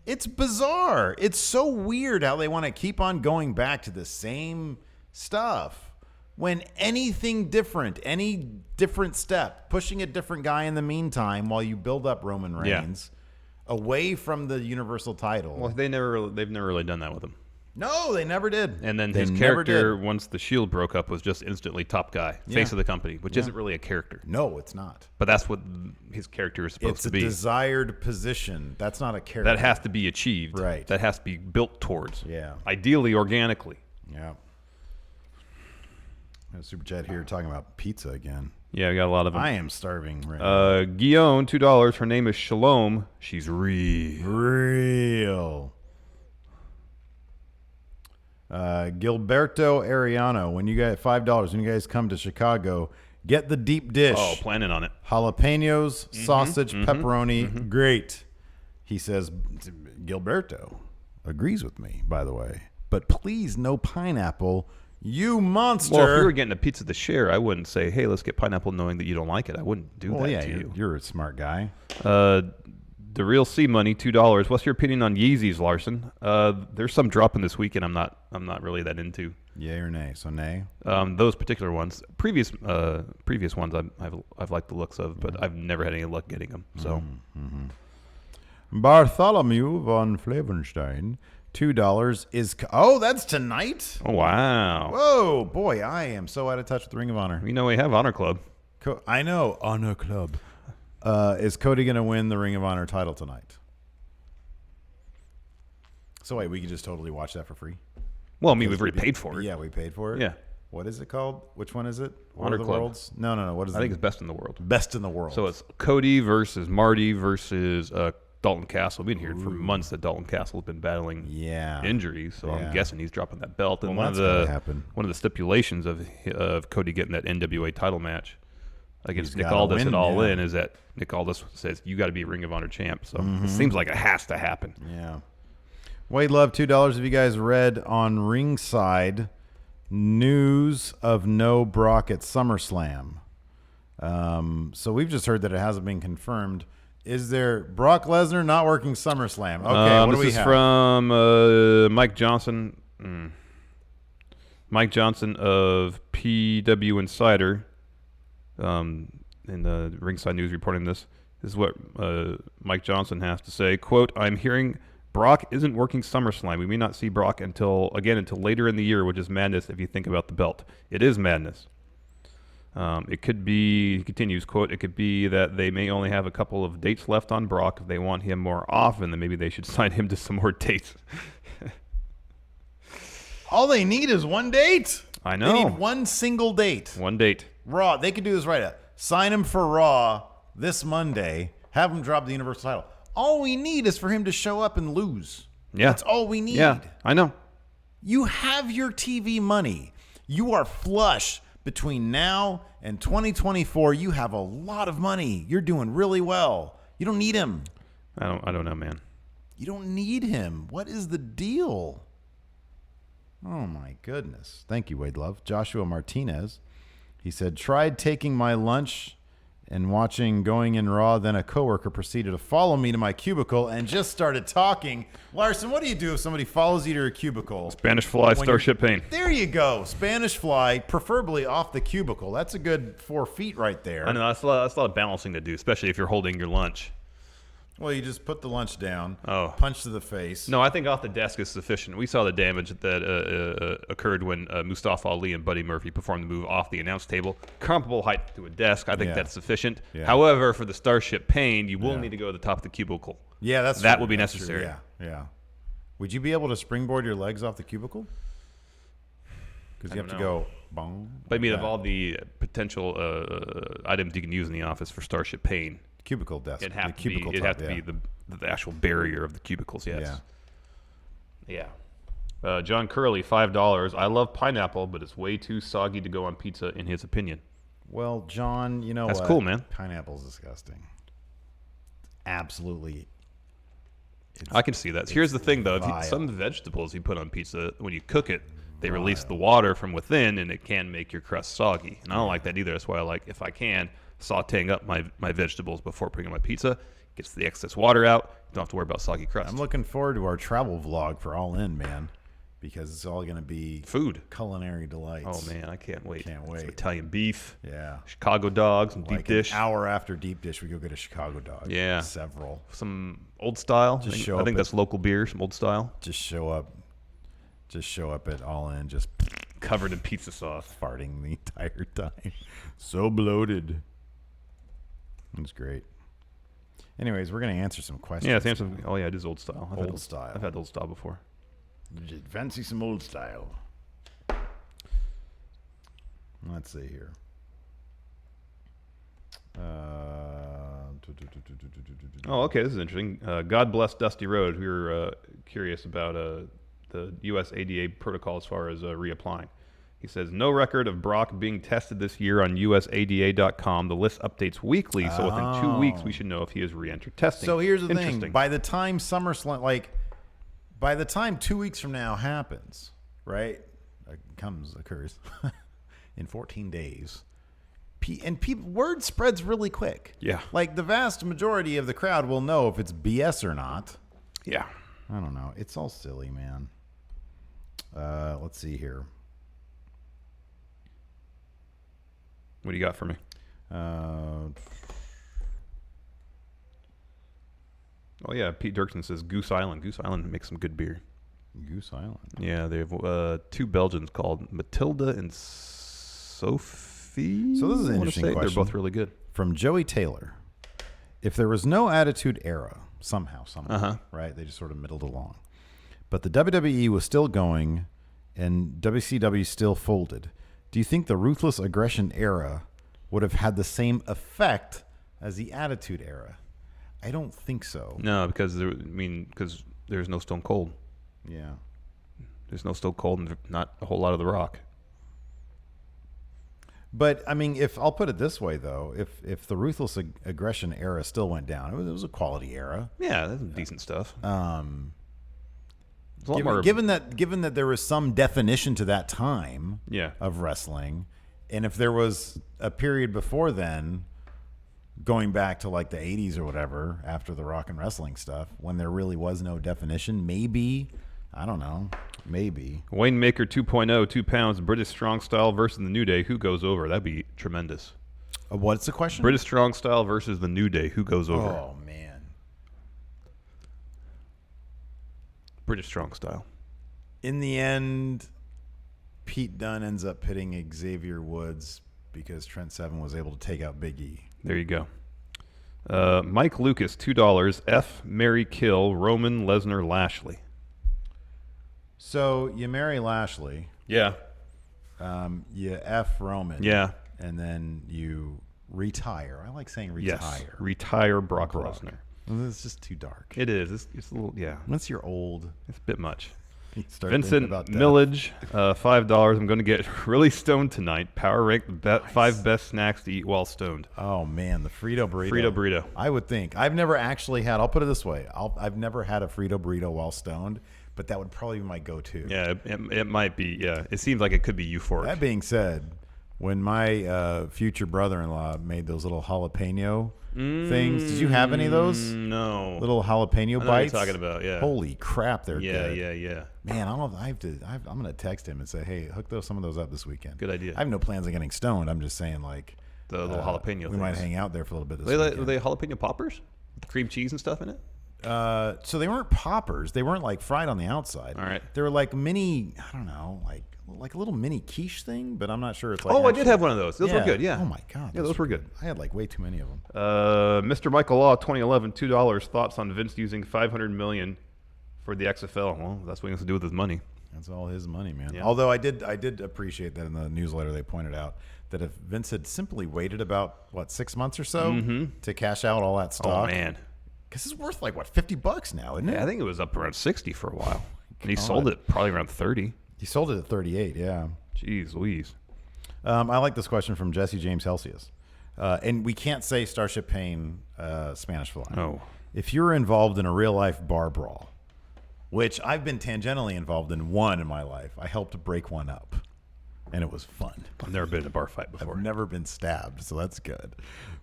It's bizarre. It's so weird how they want to keep on going back to the same stuff. When anything different, any different step, pushing a different guy in the meantime while you build up Roman Reigns away from the Universal title. Well, they've never really done that with him. No, they never did. And then his character, once the Shield broke up, was just instantly top guy, face of the company, which isn't really a character. No, it's not. But that's what his character is supposed to be. It's a desired position. That's not a character. That has to be achieved. Right. That has to be built towards. Yeah. Ideally, organically. Yeah. Super chat here talking about pizza again. Yeah, we got a lot of them. I am starving right now. Guillaume, $2. Her name is Shalom. She's real. Gilberto Ariano, when you guys $5, when you guys come to Chicago, get the deep dish. Oh, planning on it. Jalapenos, sausage, pepperoni, great. He says, Gilberto agrees with me, by the way, but please no pineapple. You monster. Well, if we were getting a pizza to share, I wouldn't say, hey, let's get pineapple knowing that you don't like it. I wouldn't do that to you. You're a smart guy. The Real C Money, $2. What's your opinion on Yeezys, Larson? There's some dropping this weekend I'm not really that into. Yay or nay? So nay? Those particular ones. Previous ones I've liked the looks of, but I've never had any luck getting them. So Bartholomew von Flavenstein, $2 is... Oh, that's tonight? Oh, wow. Whoa, boy, I am so out of touch with the Ring of Honor. We have Honor Club. I know, Honor Club. Is Cody going to win the Ring of Honor title tonight? So wait, we can just totally watch that for free? Well, I mean, we've already paid for it. Yeah, we paid for it? Yeah. What is it called? Which one is it? Honor Club. Worlds? No. What is it? I think it's Best in the World. Best in the World. So it's Cody versus Marty versus Dalton Castle. We've been hearing for months that Dalton Castle has been battling injuries, so I'm guessing he's dropping that belt. And well, one of the stipulations of Cody getting that NWA title match against Nick Aldis at All In is that Nick Aldis says you got to be Ring of Honor champ. So it seems like it has to happen. Yeah. Wade Love, $2. Have you guys read on Ringside news of no Brock at SummerSlam? So we've just heard that it hasn't been confirmed. Is there Brock Lesnar not working SummerSlam? Okay, what do we have? This is from Mike Johnson. Mike Johnson of PW Insider. In the Ringside News reporting this. This is what Mike Johnson has to say. Quote, I'm hearing Brock isn't working SummerSlam. We may not see Brock until later in the year, which is madness if you think about the belt. It is madness. It could be, he continues, quote, it could be that they may only have a couple of dates left on Brock. If they want him more often, then maybe they should sign him to some more dates. All they need is one date. I know. They need one single date. One date. Raw. They could do this right. sign him for Raw this Monday. Have him drop the Universal title. All we need is for him to show up and lose. Yeah. That's all we need. Yeah, I know. You have your TV money. You are flush between now and 2024. You have a lot of money. You're doing really well. You don't need him. I don't know, man. You don't need him. What is the deal? Oh, my goodness. Thank you, Wade Love. Joshua Martinez. He said, tried taking my lunch and watching Going in Raw. Then a coworker proceeded to follow me to my cubicle and just started talking. Larson, what do you do if somebody follows you to your cubicle? Spanish Fly, Starship Pain. There you go. Spanish Fly, preferably off the cubicle. That's a good 4 feet right there. I know, that's a lot of balancing to do, especially if you're holding your lunch. Well, you just put the lunch down, punch to the face. No, I think off the desk is sufficient. We saw the damage that occurred when Mustafa Ali and Buddy Murphy performed the move off the announce table. Comparable height to a desk. I think that's sufficient. Yeah. However, for the Starship Pain, you will need to go to the top of the cubicle. Yeah, that will be That's necessary. True. Yeah. Would you be able to springboard your legs off the cubicle? Because you have to go, boom. But I mean, of all the potential items you can use in the office for Starship Pain, cubicle desk. It'd have to be the actual barrier of the cubicles. Yes. Yeah. John Curley, $5. I love pineapple, but it's way too soggy to go on pizza, in his opinion. Well, John, you know That's what? cool, man. Pineapple's disgusting. Absolutely. I can see that. Here's the thing, though. Some vegetables you put on pizza, when you cook it, they release the water from within, and it can make your crust soggy. And I don't like that either. That's why I like, if I can, sauteing up my vegetables before putting on my pizza. Gets the excess water out. You don't have to worry about soggy crust. I'm looking forward to our travel vlog for All In, man, because it's all going to be food, culinary delights. Oh, man, I can't wait. Can't wait. Some Italian beef. Yeah. Chicago dogs and deep dish. An hour after deep dish, we go get a Chicago dog. Yeah. Several. Some old style. I think that's local beer, some old style. Just show up at All In, just covered in pizza sauce. Farting the entire time. So bloated. That's great. Anyways, we're going to answer some questions. Yeah, answer some. Oh, yeah, it is old style. I've had old style before. Fancy some old style. Let's see here. Oh, okay. This is interesting. God bless Dusty Road. We were curious about the U.S. ADA protocol as far as reapplying. He says, no record of Brock being tested this year on usada.com. The list updates weekly, so within 2 weeks, we should know if he has re-entered testing. So here's the thing. By the time SummerSlam, by the time 2 weeks from now happens, right, occurs in 14 days, word spreads really quick. Yeah. Like, the vast majority of the crowd will know if it's BS or not. Yeah. I don't know. It's all silly, man. Let's see here. What do you got for me? Oh, yeah. Pete Dirksen says Goose Island. Goose Island makes some good beer. Goose Island? Yeah, they have two Belgians called Matilda and Sophie. So this is an interesting question. They're both really good. From Joey Taylor. If there was no Attitude Era, somehow, right? They just sort of middled along. But the WWE was still going and WCW still folded. Do you think the Ruthless Aggression Era would have had the same effect as the Attitude Era? I don't think so. No, because there's no Stone Cold. Yeah. There's no Stone Cold and not a whole lot of The Rock. But, I mean, I'll put it this way, though. If the Ruthless Aggression Era still went down, it was a quality era. Yeah, that's decent stuff. Given that there was some definition to that time of wrestling, and if there was a period before then, going back to like the 80s or whatever, after the rock and wrestling stuff, when there really was no definition, maybe, I don't know, maybe. Wayne Maker 2.0, 2 pounds, British Strong Style versus the New Day. Who goes over? That'd be tremendous. What's the question? British Strong Style versus the New Day. Who goes over? Oh, man. British Strong Style. In the end, Pete Dunne ends up pitting Xavier Woods because Trent Seven was able to take out Big E. There you go. Mike Lucas, $2. F, marry, kill, Roman, Lesnar, Lashley. So you marry Lashley. Yeah. You F Roman. Yeah. And then you retire. I like saying retire. Yes, retire Brock Lesnar. It's just too dark. It is. It's a little, yeah. Once you're old, It's a bit much. you start Vincent thinking about death. Millage, $5. I'm going to get really stoned tonight. Power rank the 5 best snacks to eat while stoned. Oh man, the Frito burrito. Frito burrito. I would think. I've never actually had. I'll put it this way. I've never had a Frito burrito while stoned, but that would probably be my go-to. Yeah, it might be. Yeah, it seems like it could be euphoric. That being said, when my future brother-in-law made those little jalapeno things, did you have any of those? No. Little jalapeno I know what bites. you're talking about. Yeah. Holy crap, they're good. Yeah. Man, I don't know. I'm gonna text him and say, hey, hook some of those up this weekend. Good idea. I have no plans on getting stoned. I'm just saying, like The little jalapeno. We might things. hang out there for a little bit this Were weekend. they jalapeno poppers? With cream cheese and stuff in it? So they weren't poppers. They weren't like fried on the outside. All right. They were like mini. I don't know, like a little mini quiche thing, but I'm not sure it's like. Oh, I did have one of those. Those were good. Yeah. Oh my god. Yeah, those were good. I had like way too many of them. Mr. Michael Law, 2011, $2. Thoughts on Vince using $500 million for the XFL? Well, that's what he wants to do with his money. That's all his money, man. Yeah. Although I did appreciate that in the newsletter they pointed out that if Vince had simply waited about 6 months or so to cash out all that stock. Oh man, because it's worth like $50 now, isn't it? yeah, I think it was up around 60 for a while, and he God. sold it probably around 30. He sold it at 38. Yeah. Jeez Louise. I like this question from Jesse James Helsius. And we can't say Starship Pain Spanish fly. No. If you're involved in a real life bar brawl, which I've been tangentially involved in one in my life, I helped break one up, and it was fun. I've never been in a bar fight before. I've never been stabbed, so that's good.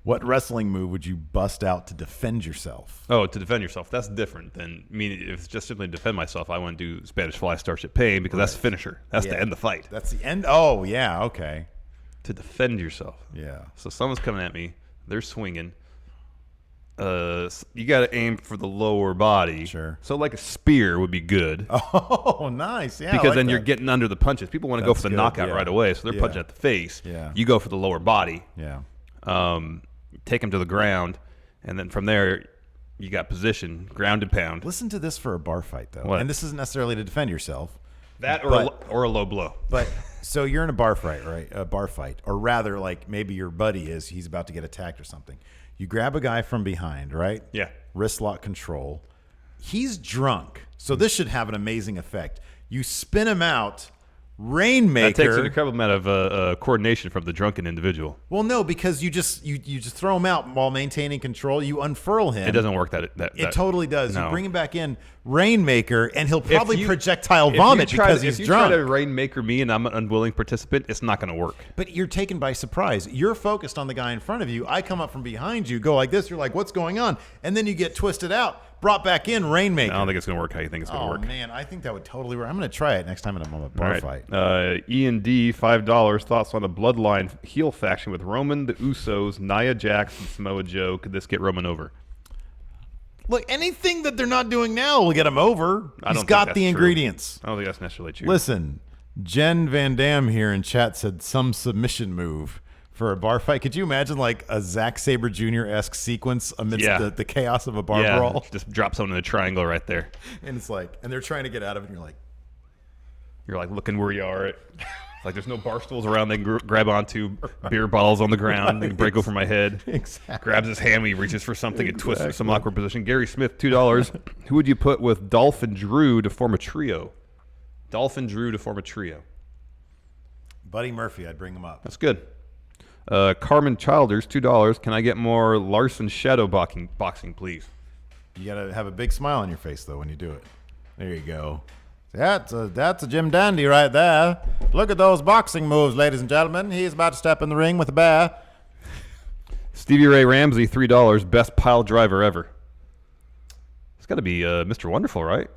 What wrestling move would you bust out to defend yourself? Oh, to defend yourself. That's different than, I mean, if it's just simply to defend myself, I want to do Spanish Fly Starship Pain because that's the finisher. That's Yeah. to end the fight. That's the end? Oh, yeah, okay. To defend yourself. Yeah. So someone's coming at me. They're swinging. You got to aim for the lower body. Sure. So like a spear would be good. Oh, nice. Yeah. I because like then that. you're getting under the punches. People want to go That's for the good, knockout yeah. right away, so they're Yeah. punching at the face. Yeah. You go for the lower body. Yeah. Take them to the ground, and then from there, you got position, ground and pound. Listen to this for a bar fight, though. What? And this isn't necessarily to defend yourself. That But- or a low blow. But so you're in a bar fight, right? A bar fight, or rather, like maybe your buddy he's about to get attacked or something. You grab a guy from behind, right? Yeah. Wrist lock control. He's drunk, so this should have an amazing effect. You spin him out, Rainmaker. That takes an incredible amount of coordination from the drunken individual. Well, no, because you just throw him out while maintaining control. You unfurl him. It doesn't work that It totally does. No. You bring him back in, Rainmaker, and he'll probably you- projectile If you vomit try because to- he's if you drunk. try to Rainmaker me and I'm an unwilling participant, it's not going to work. But you're taken by surprise. You're focused on the guy in front of you. I come up from behind you, go like this. You're like, what's going on? And then you get twisted out, brought back in, Rainmaker. I don't think it's going to work how you think it's going to Oh, work. man. I think that would totally work. I'm going to try it next time I'm a bar All right. fight. E&D, $5. Thoughts on the Bloodline heel faction with Roman, the Usos, Nia Jax, and Samoa Joe. Could this get Roman over? Look, anything that they're not doing now will get him over. I don't He's think got that's the true. ingredients. I don't think that's necessarily true. Listen, Jen Van Dam here in chat said some submission move for a bar fight. Could you imagine like a Zack Sabre Jr.-esque sequence amidst Yeah. the chaos of a bar yeah, brawl? just drop someone in a triangle right there. And it's like, and they're trying to get out of it, and you're like, You're like looking where you are. Like there's no bar stools around. They can grab onto beer bottles on the ground. They can break over my head. Exactly. Grabs his hand. He reaches for something and twists for some awkward position. Gary Smith, $2. Who would you put with Dolph and Drew to form a trio? Dolph and Drew to form a trio. Buddy Murphy, I'd bring him up. That's good. Carmen Childers, $2. Can I get more Larson shadow boxing, please? You got to have a big smile on your face, though, when you do it. There you go. That's a Jim Dandy right there. Look at those boxing moves, ladies and gentlemen. He's about to step in the ring with a bear. Stevie Ray Ramsey, $3. Best pile driver ever. It's got to be Mr. Wonderful, right?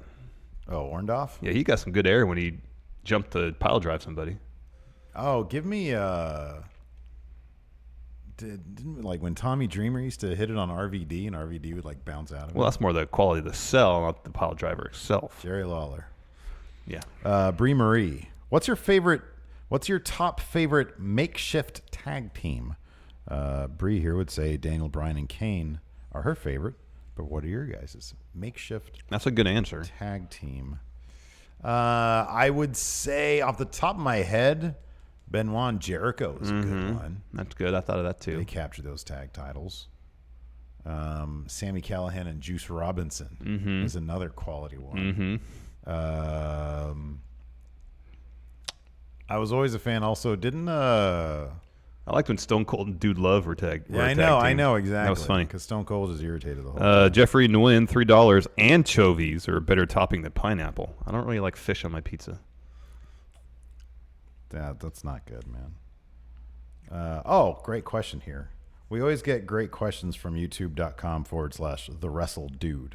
Oh, Orndorff? Yeah, he got some good air when he jumped to pile drive somebody. Oh, give me didn't like when Tommy Dreamer used to hit it on RVD and RVD would like bounce out of it? Well, that's more the quality of the cell, not the pile driver itself. Jerry Lawler. Yeah. Brie Marie. What's your top favorite makeshift tag team? Brie here would say Daniel Bryan and Kane are her favorite, but what are your guys' makeshift That's a good answer. tag team? I would say off the top of my head, Benoit and Jericho is a good one. That's good. I thought of that too. They captured those tag titles. Sammy Callahan and Juice Robinson is another quality one. I was always a fan. Also, didn't I liked when Stone Cold and Dude Love were tagged. yeah, I know exactly. That was funny. Because Stone Cold is irritated the whole time. Jeffrey Nguyen, $3, anchovies are a better topping than pineapple. I don't really like fish on my pizza. That's not good, man. Great question here. We always get great questions from youtube.com/TheWrestleDude.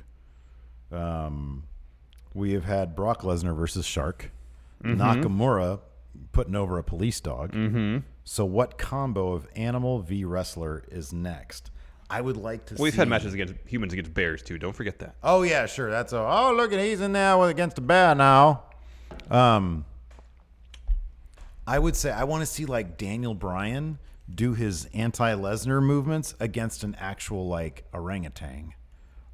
We have had Brock Lesnar versus Shark. Nakamura putting over a police dog. So what combo of animal v wrestler is next? I would like to see... We've had matches against humans against bears, too. Don't forget that. Oh, yeah, sure. That's look at he's in there against a bear now. I would say I want to see like Daniel Bryan do his anti-Lesnar movements against an actual like orangutan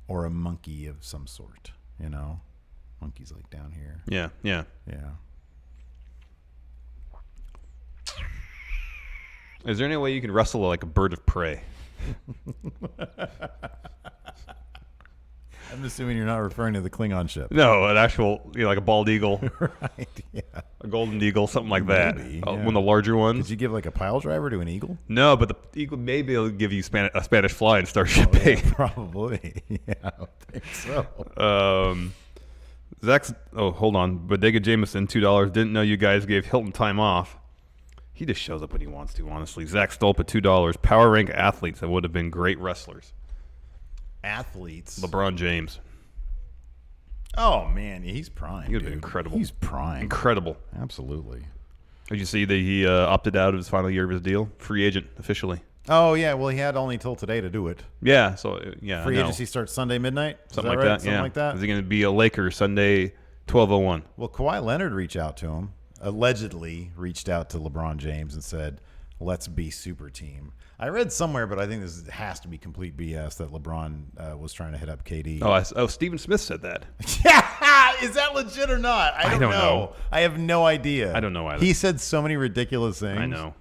or a monkey of some sort, you know? Monkey's like down here. Yeah. Yeah. Is there any way you can wrestle like a bird of prey? I'm assuming you're not referring to the Klingon ship. No, an actual, like a bald eagle. Right, yeah. A golden eagle, something like that. Maybe, One yeah. of the larger ones. Did you give like a pile driver to an eagle? No, but the eagle maybe it'll give you a Spanish fly and start shipping. Yeah, probably. Yeah, I don't think so. Hold on. Bodega Jameson, $2. Didn't know you guys gave Hilton time off. He just shows up when he wants to, honestly. Zach Stolpa, $2. Power rank athletes that would have been great wrestlers. Athletes. LeBron James. Oh, man. He's prime. He would have been incredible. He's prime. Incredible. Absolutely. Did you see that he opted out of his final year of his deal? Free agent, officially. Oh, yeah. Well, he had only till today to do it. Yeah. So, yeah. Free agency starts Sunday midnight? Something like that. Something like that? Is he going to be a Laker Sunday 12:01? Well, Kawhi Leonard reached out to him, allegedly reached out to LeBron James and said, let's be super team. I read somewhere, but I think this has to be complete BS that LeBron was trying to hit up KD. Stephen Smith said that. Yeah, is that legit or not? I don't know. I have no idea. I don't know either. He said so many ridiculous things. I know.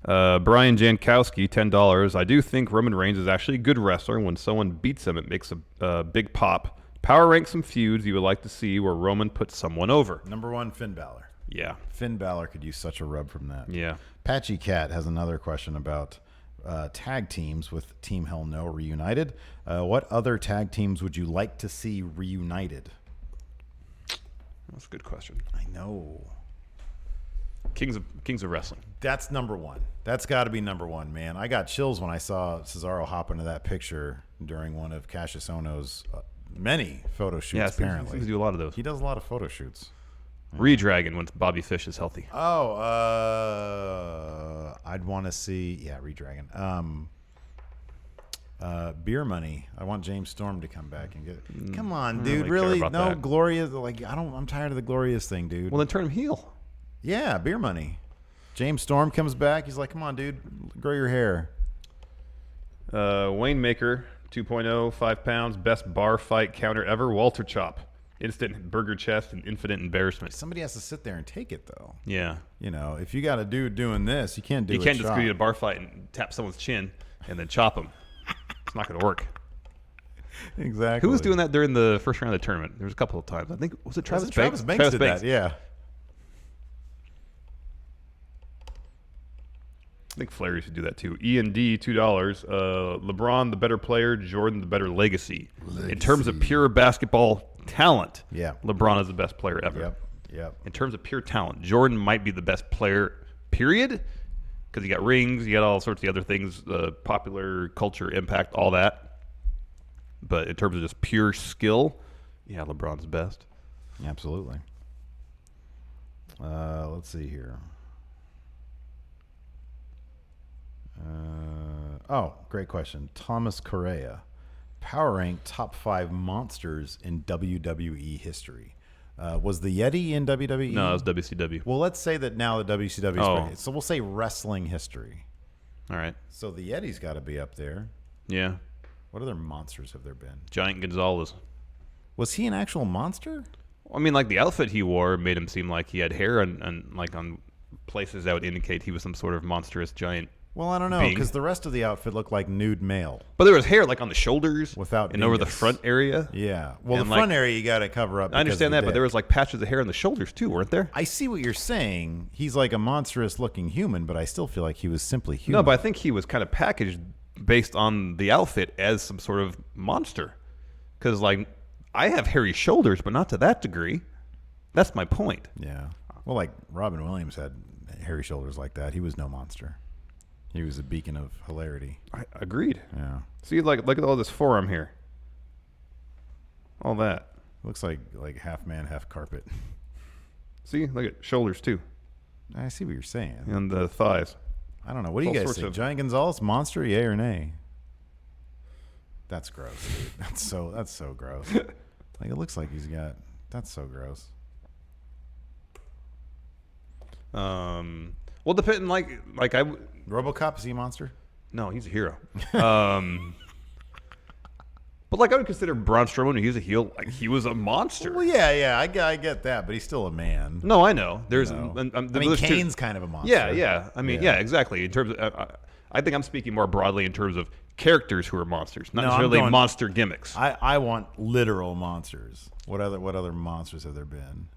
Brian Jankowski, $10. I do think Roman Reigns is actually a good wrestler. When someone beats him, it makes a big pop. Power rank some feuds you would like to see where Roman puts someone over. Number one, Finn Balor. Yeah. Finn Balor could use such a rub from that. Yeah. Patchy Cat has another question about tag teams with Team Hell No reunited. What other tag teams would you like to see reunited? That's a good question. I know. Kings of Wrestling. That's number one. That's got to be number one, man. I got chills when I saw Cesaro hop into that picture during one of Cassius Ohno's many photo shoots, Yeah, apparently. he do a lot of those. He does a lot of photo shoots. Redragon when Bobby Fish is healthy. Oh, I'd want to see, Redragon. Beer Money. I want James Storm to come back and get. Come on, dude. Really? care about No, that. glorious. Like I'm tired of the glorious thing, dude. Well, then turn him heel. Yeah, Beer Money. James Storm comes back. He's like, come on, dude, grow your hair. Wayne Maker, 2.0, 5 pounds, best bar fight counter ever. Walter Chop, instant burger chest and infinite embarrassment. Somebody has to sit there and take it, though. Yeah. You know, if you got a dude doing this, you can't do. You can't just chop. go to a bar fight and tap someone's chin and then chop him. It's not going to work. Exactly. Who was doing that during the first round of the tournament? There was a couple of times. I think was it Travis Banks? Travis Banks did that. Yeah. I think Flair used to do that too. E&D, $2. LeBron, the better player. Jordan, the better legacy. In terms of pure basketball talent, Yeah. LeBron is the best player ever. Yep. In terms of pure talent, Jordan might be the best player, period, because he got rings, he got all sorts of other things, popular culture impact, all that. But in terms of just pure skill, yeah, LeBron's the best. Absolutely. Let's see here. Great question. Thomas Correa. Power rank top 5 monsters in WWE history. Was the Yeti in WWE? No, it was WCW. Well, let's say that now the WCW. Oh. So we'll say wrestling history. All right. So the Yeti's got to be up there. Yeah. What other monsters have there been? Giant Gonzalez. Was he an actual monster? I mean, like the outfit he wore made him seem like he had hair on places that would indicate he was some sort of monstrous giant. Well, I don't know, being. because the rest of the outfit looked like nude male. But there was hair like on the shoulders Without and over the dingus. front area. Yeah. Well, And, the front area you got to cover up. I understand because that, of the but there dick. was like patches of hair on the shoulders too, weren't there? I see what you're saying. He's like a monstrous-looking human, but I still feel like he was simply human. No, but I think he was kind of packaged based on the outfit as some sort of monster. Because, like, I have hairy shoulders, but not to that degree. That's my point. Yeah. Well, like Robin Williams had hairy shoulders like that. He was no monster. He was a beacon of hilarity. I agreed. Yeah. See, like, look at all this forearm here. All that. Looks like half man, half carpet. See, look at shoulders too, I see what you're saying. and the thighs. I don't know. What do you All guys sorts think? of- Giant Gonzalez, monster, yay or nay? That's gross, dude. That's so gross. Like it looks like he's got. That's so gross. Well, depending, like I. RoboCop, is he a monster? No, he's a hero. But like I would consider Braun Strowman, he's a heel. Like he was a monster. Well, yeah, I get that, but he's still a man. No, I know. There's. No. I mean, Kane's kind of a monster. Yeah. I mean, yeah, exactly. In terms of, I think I'm speaking more broadly in terms of characters who are monsters, not No, I'm necessarily going- monster gimmicks. I want literal monsters. What other monsters have there been?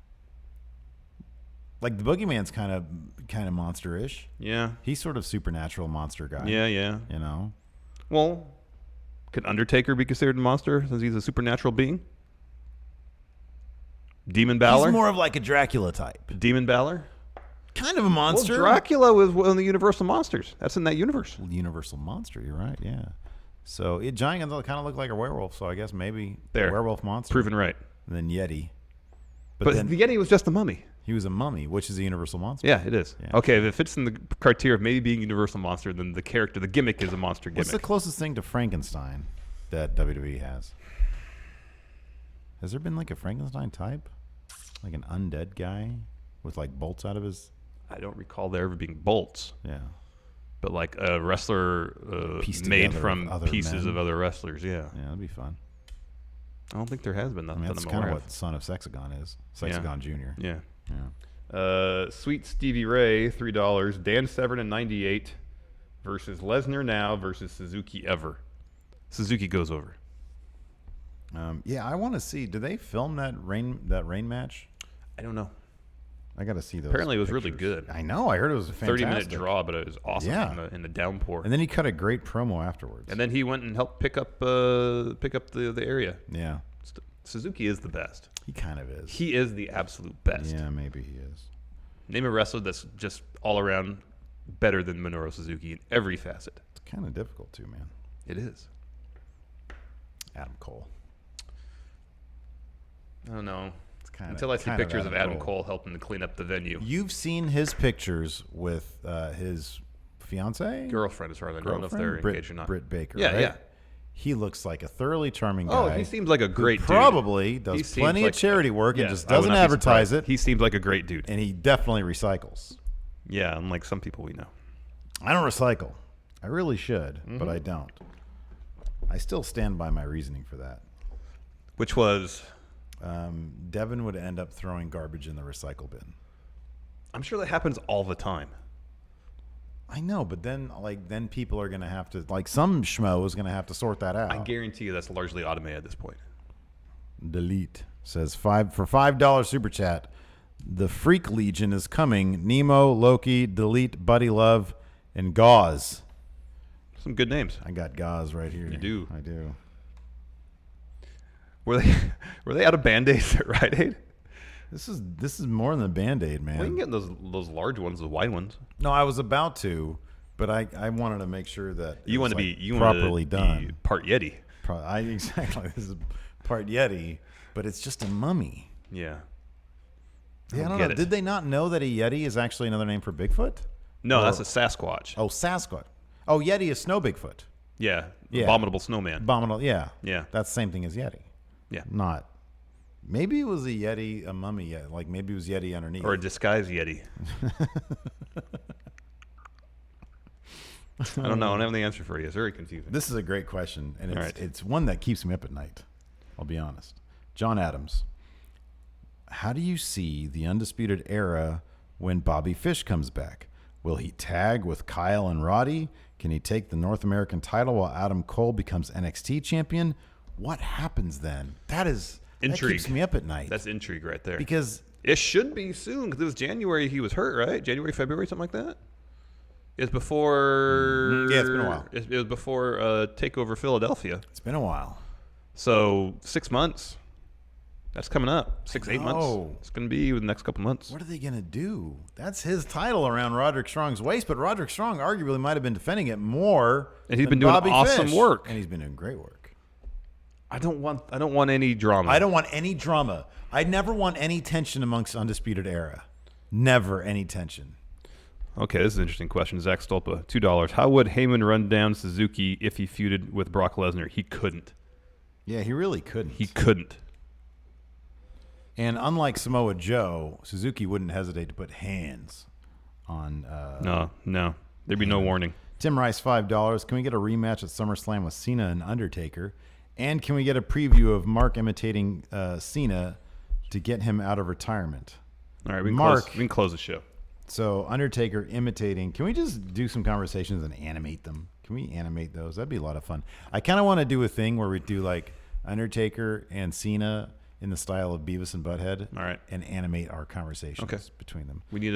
Like the Boogeyman's kind of monster-ish. Yeah. He's sort of supernatural monster guy. Yeah. You know. Well, could Undertaker be considered a monster since he's a supernatural being? Demon Balor? He's more of like a Dracula type. Demon Balor? Kind of a monster. Well, Dracula was one of the Universal monsters. That's in that universe. Universal monster. You're right. Yeah. So Giant Gonzalez kind of looked like a werewolf. So I guess maybe There. a werewolf monster. Proven right. And then Yeti. But then the Yeti was just a mummy. he was a mummy, which is a universal monster. Yeah, it is. Yeah. Okay, if it fits in the criteria of maybe being Universal monster, then the character, the gimmick is a monster What's the gimmick. closest thing to Frankenstein that WWE has? Has there been like a Frankenstein type? Like an undead guy with like bolts out of his. I don't recall there ever being bolts, Yeah. but like a wrestler Pieced made together from of other pieces men. of other wrestlers. Yeah. Yeah, that'd be fun. I don't think there has been I nothing mean, that that's I'm kind of aware what of. Son of Sexagon is. Sexagon Jr. Yeah. Yeah. Sweet Stevie Ray, $3. Dan Severn in 98 versus Lesnar now versus Suzuki ever. Suzuki goes over. Yeah, I want to see. Did they film that rain match? I don't know. I got to see those. Apparently it was really pictures. good. I know. I heard it was a fantastic 30-minute draw, but it was awesome Yeah. in the downpour. And then he cut a great promo afterwards. And then he went and helped pick up the area. Yeah, Suzuki is the best. he kind of is. He is the absolute best. Yeah, maybe he is. Name a wrestler that's just all around better than Minoru Suzuki in every facet. It's kind of difficult too, man. It is. Adam Cole. I don't know. It's kind Until I see pictures of Adam Cole helping to clean up the venue. You've seen his pictures with his fiance, Girlfriend, as far as I don't know if they're engaged or not. Britt Baker. Yeah, right? yeah. He looks like a thoroughly charming guy. Oh, he seems like a great who dude. probably He does seems plenty like- of charity work and Yes, just I would doesn't not be advertise surprised. it. He seems like a great dude. And he definitely recycles. Yeah, unlike some people we know. I don't recycle. I really should, Mm-hmm. but I don't. I still stand by my reasoning for that. Which was, Devin would end up throwing garbage in the recycle bin. I'm sure that happens all the time. I know, but then people are gonna have to some schmo is gonna have to sort that out. I guarantee you that's largely automated at this point. Delete says $5 super chat. The Freak Legion is coming. Nemo, Loki, Delete, Buddy Love, and Gauze. Some good names. I got Gauze right here. You do. I do. Were they out of Band-Aids at Rite Aid? This is more than a Band-Aid, man. Well, you can get those large ones, the wide ones. No, I was about to, but I wanted to make sure that You want to was, be properly be done. part Yeti. Exactly. This is part Yeti, but it's just a mummy. Yeah. Yeah, I don't get know. it. Did they not know that a Yeti is actually another name for Bigfoot? No, Or- that's a Sasquatch. Oh, Sasquatch. Oh, Yeti is Snow Bigfoot. Yeah. Yeah. Abominable snowman. Abominable. Yeah. Yeah. That's the same thing as Yeti. Yeah. Not. Maybe it was a Yeti, a mummy. Like maybe it was Yeti underneath. Or a disguised Yeti. I don't know. I don't have the answer for you. It's very confusing. This is a great question, and it's, All right. it's one that keeps me up at night. I'll be honest. John Adams, how do you see the Undisputed Era when Bobby Fish comes back? Will he tag with Kyle and Roddy? Can he take the North American title while Adam Cole becomes NXT champion? What happens then? That Intrigue. keeps me up at night. That's intrigue right there. Because it should be soon because it was January he was hurt, right? January, February, something like that. It's before. Yeah, it's been a while. It was before Takeover Philadelphia. it's been a while. So 6 months. That's coming up. 8 months. know. It's going to be the next couple months. What are they going to do? That's his title around Roderick Strong's waist, but Roderick Strong arguably might have been defending it more. And he's than been doing Bobby awesome Fish. work. And he's been doing great work. I don't want any drama. I don't want any drama. I never want any tension amongst Undisputed Era. Never any tension. Okay, this is an interesting question. Zach Stolpa, $2. How would Heyman run down Suzuki if he feuded with Brock Lesnar? He couldn't. Yeah, he really couldn't. He couldn't. And unlike Samoa Joe, Suzuki wouldn't hesitate to put hands on. No. There'd be no warning. Tim Rice, $5. Can we get a rematch at SummerSlam with Cena and Undertaker? And can we get a preview of Mark imitating Cena to get him out of retirement? All right, we can close the show. So Undertaker imitating. Can we just do some conversations and animate them? Can we animate those? That'd be a lot of fun. I kind of want to do a thing where we do like Undertaker and Cena in the style of Beavis and Butthead. All right. And animate our conversations between them. We need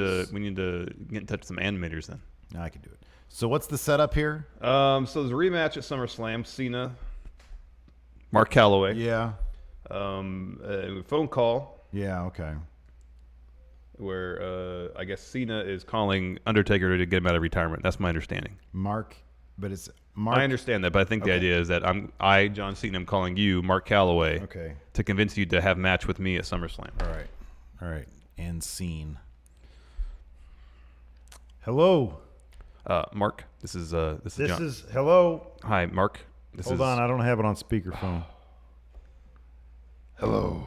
to get in touch with some animators then. I can do it. So what's the setup here? So there's a rematch at SummerSlam. Cena, Mark Calloway. Yeah. A phone call Yeah, okay. where I guess Cena is calling Undertaker to get him out of retirement. That's my understanding. But it's Mark. I understand that, but I think the idea is that John Cena, I'm calling you, Mark Calloway, to convince you to have a match with me at SummerSlam. All right. And scene. Hello. Mark, this is John. Hello. Hi, Mark. Hold on, I don't have it on speakerphone. Hello.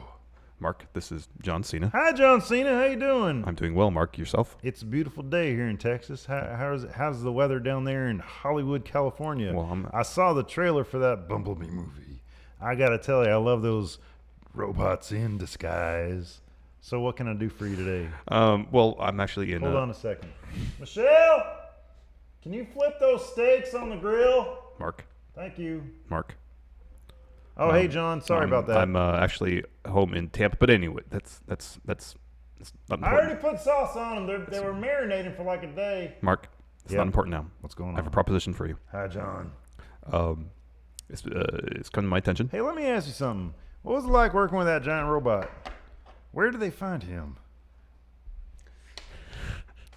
Mark, this is John Cena. Hi, John Cena. How you doing? I'm doing well, Mark. Yourself? It's a beautiful day here in Texas. How's the weather down there in Hollywood, California? Well, I saw the trailer for that Bumblebee movie. I got to tell you, I love those robots in disguise. So what can I do for you today? Well, I'm actually in... Hold on a second. Michelle, can you flip those steaks on the grill? Mark. Thank you. Mark. Oh, hey, John. Sorry about that. I'm actually home in Tampa, but anyway, that's not important. I already put sauce on them. They were marinating for like a day. Mark, it's not important now. What's going on? I have a proposition for you. Hi, John. It's come to my attention. Hey, let me ask you something. What was it like working with that giant robot? Where did they find him?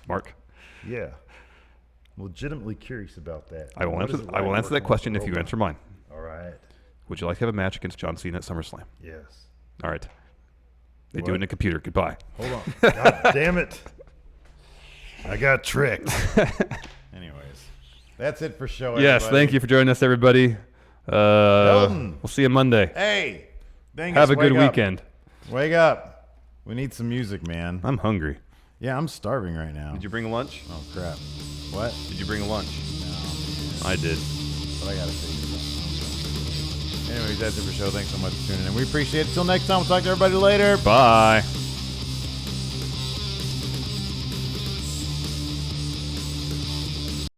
Mark. Yeah. Legitimately curious about that. I will answer that question if you answer mine. All right. Would you like to have a match against John Cena at SummerSlam? Yes. All right. They do it in a computer. Goodbye. Hold on. God damn it. I got tricked. Anyways, that's it for show. Yes, everybody. thank you for joining us, everybody. We'll see you Monday. Hey. Have a good weekend. Wake up. We need some music, man. I'm hungry. Yeah, I'm starving right now. Did you bring a lunch? Oh, crap. What? Did you bring a lunch? No. I did. But I got to figure it out. Anyways, that's it for show. Thanks so much for tuning in. We appreciate it. Till next time, we'll talk to everybody later. Bye.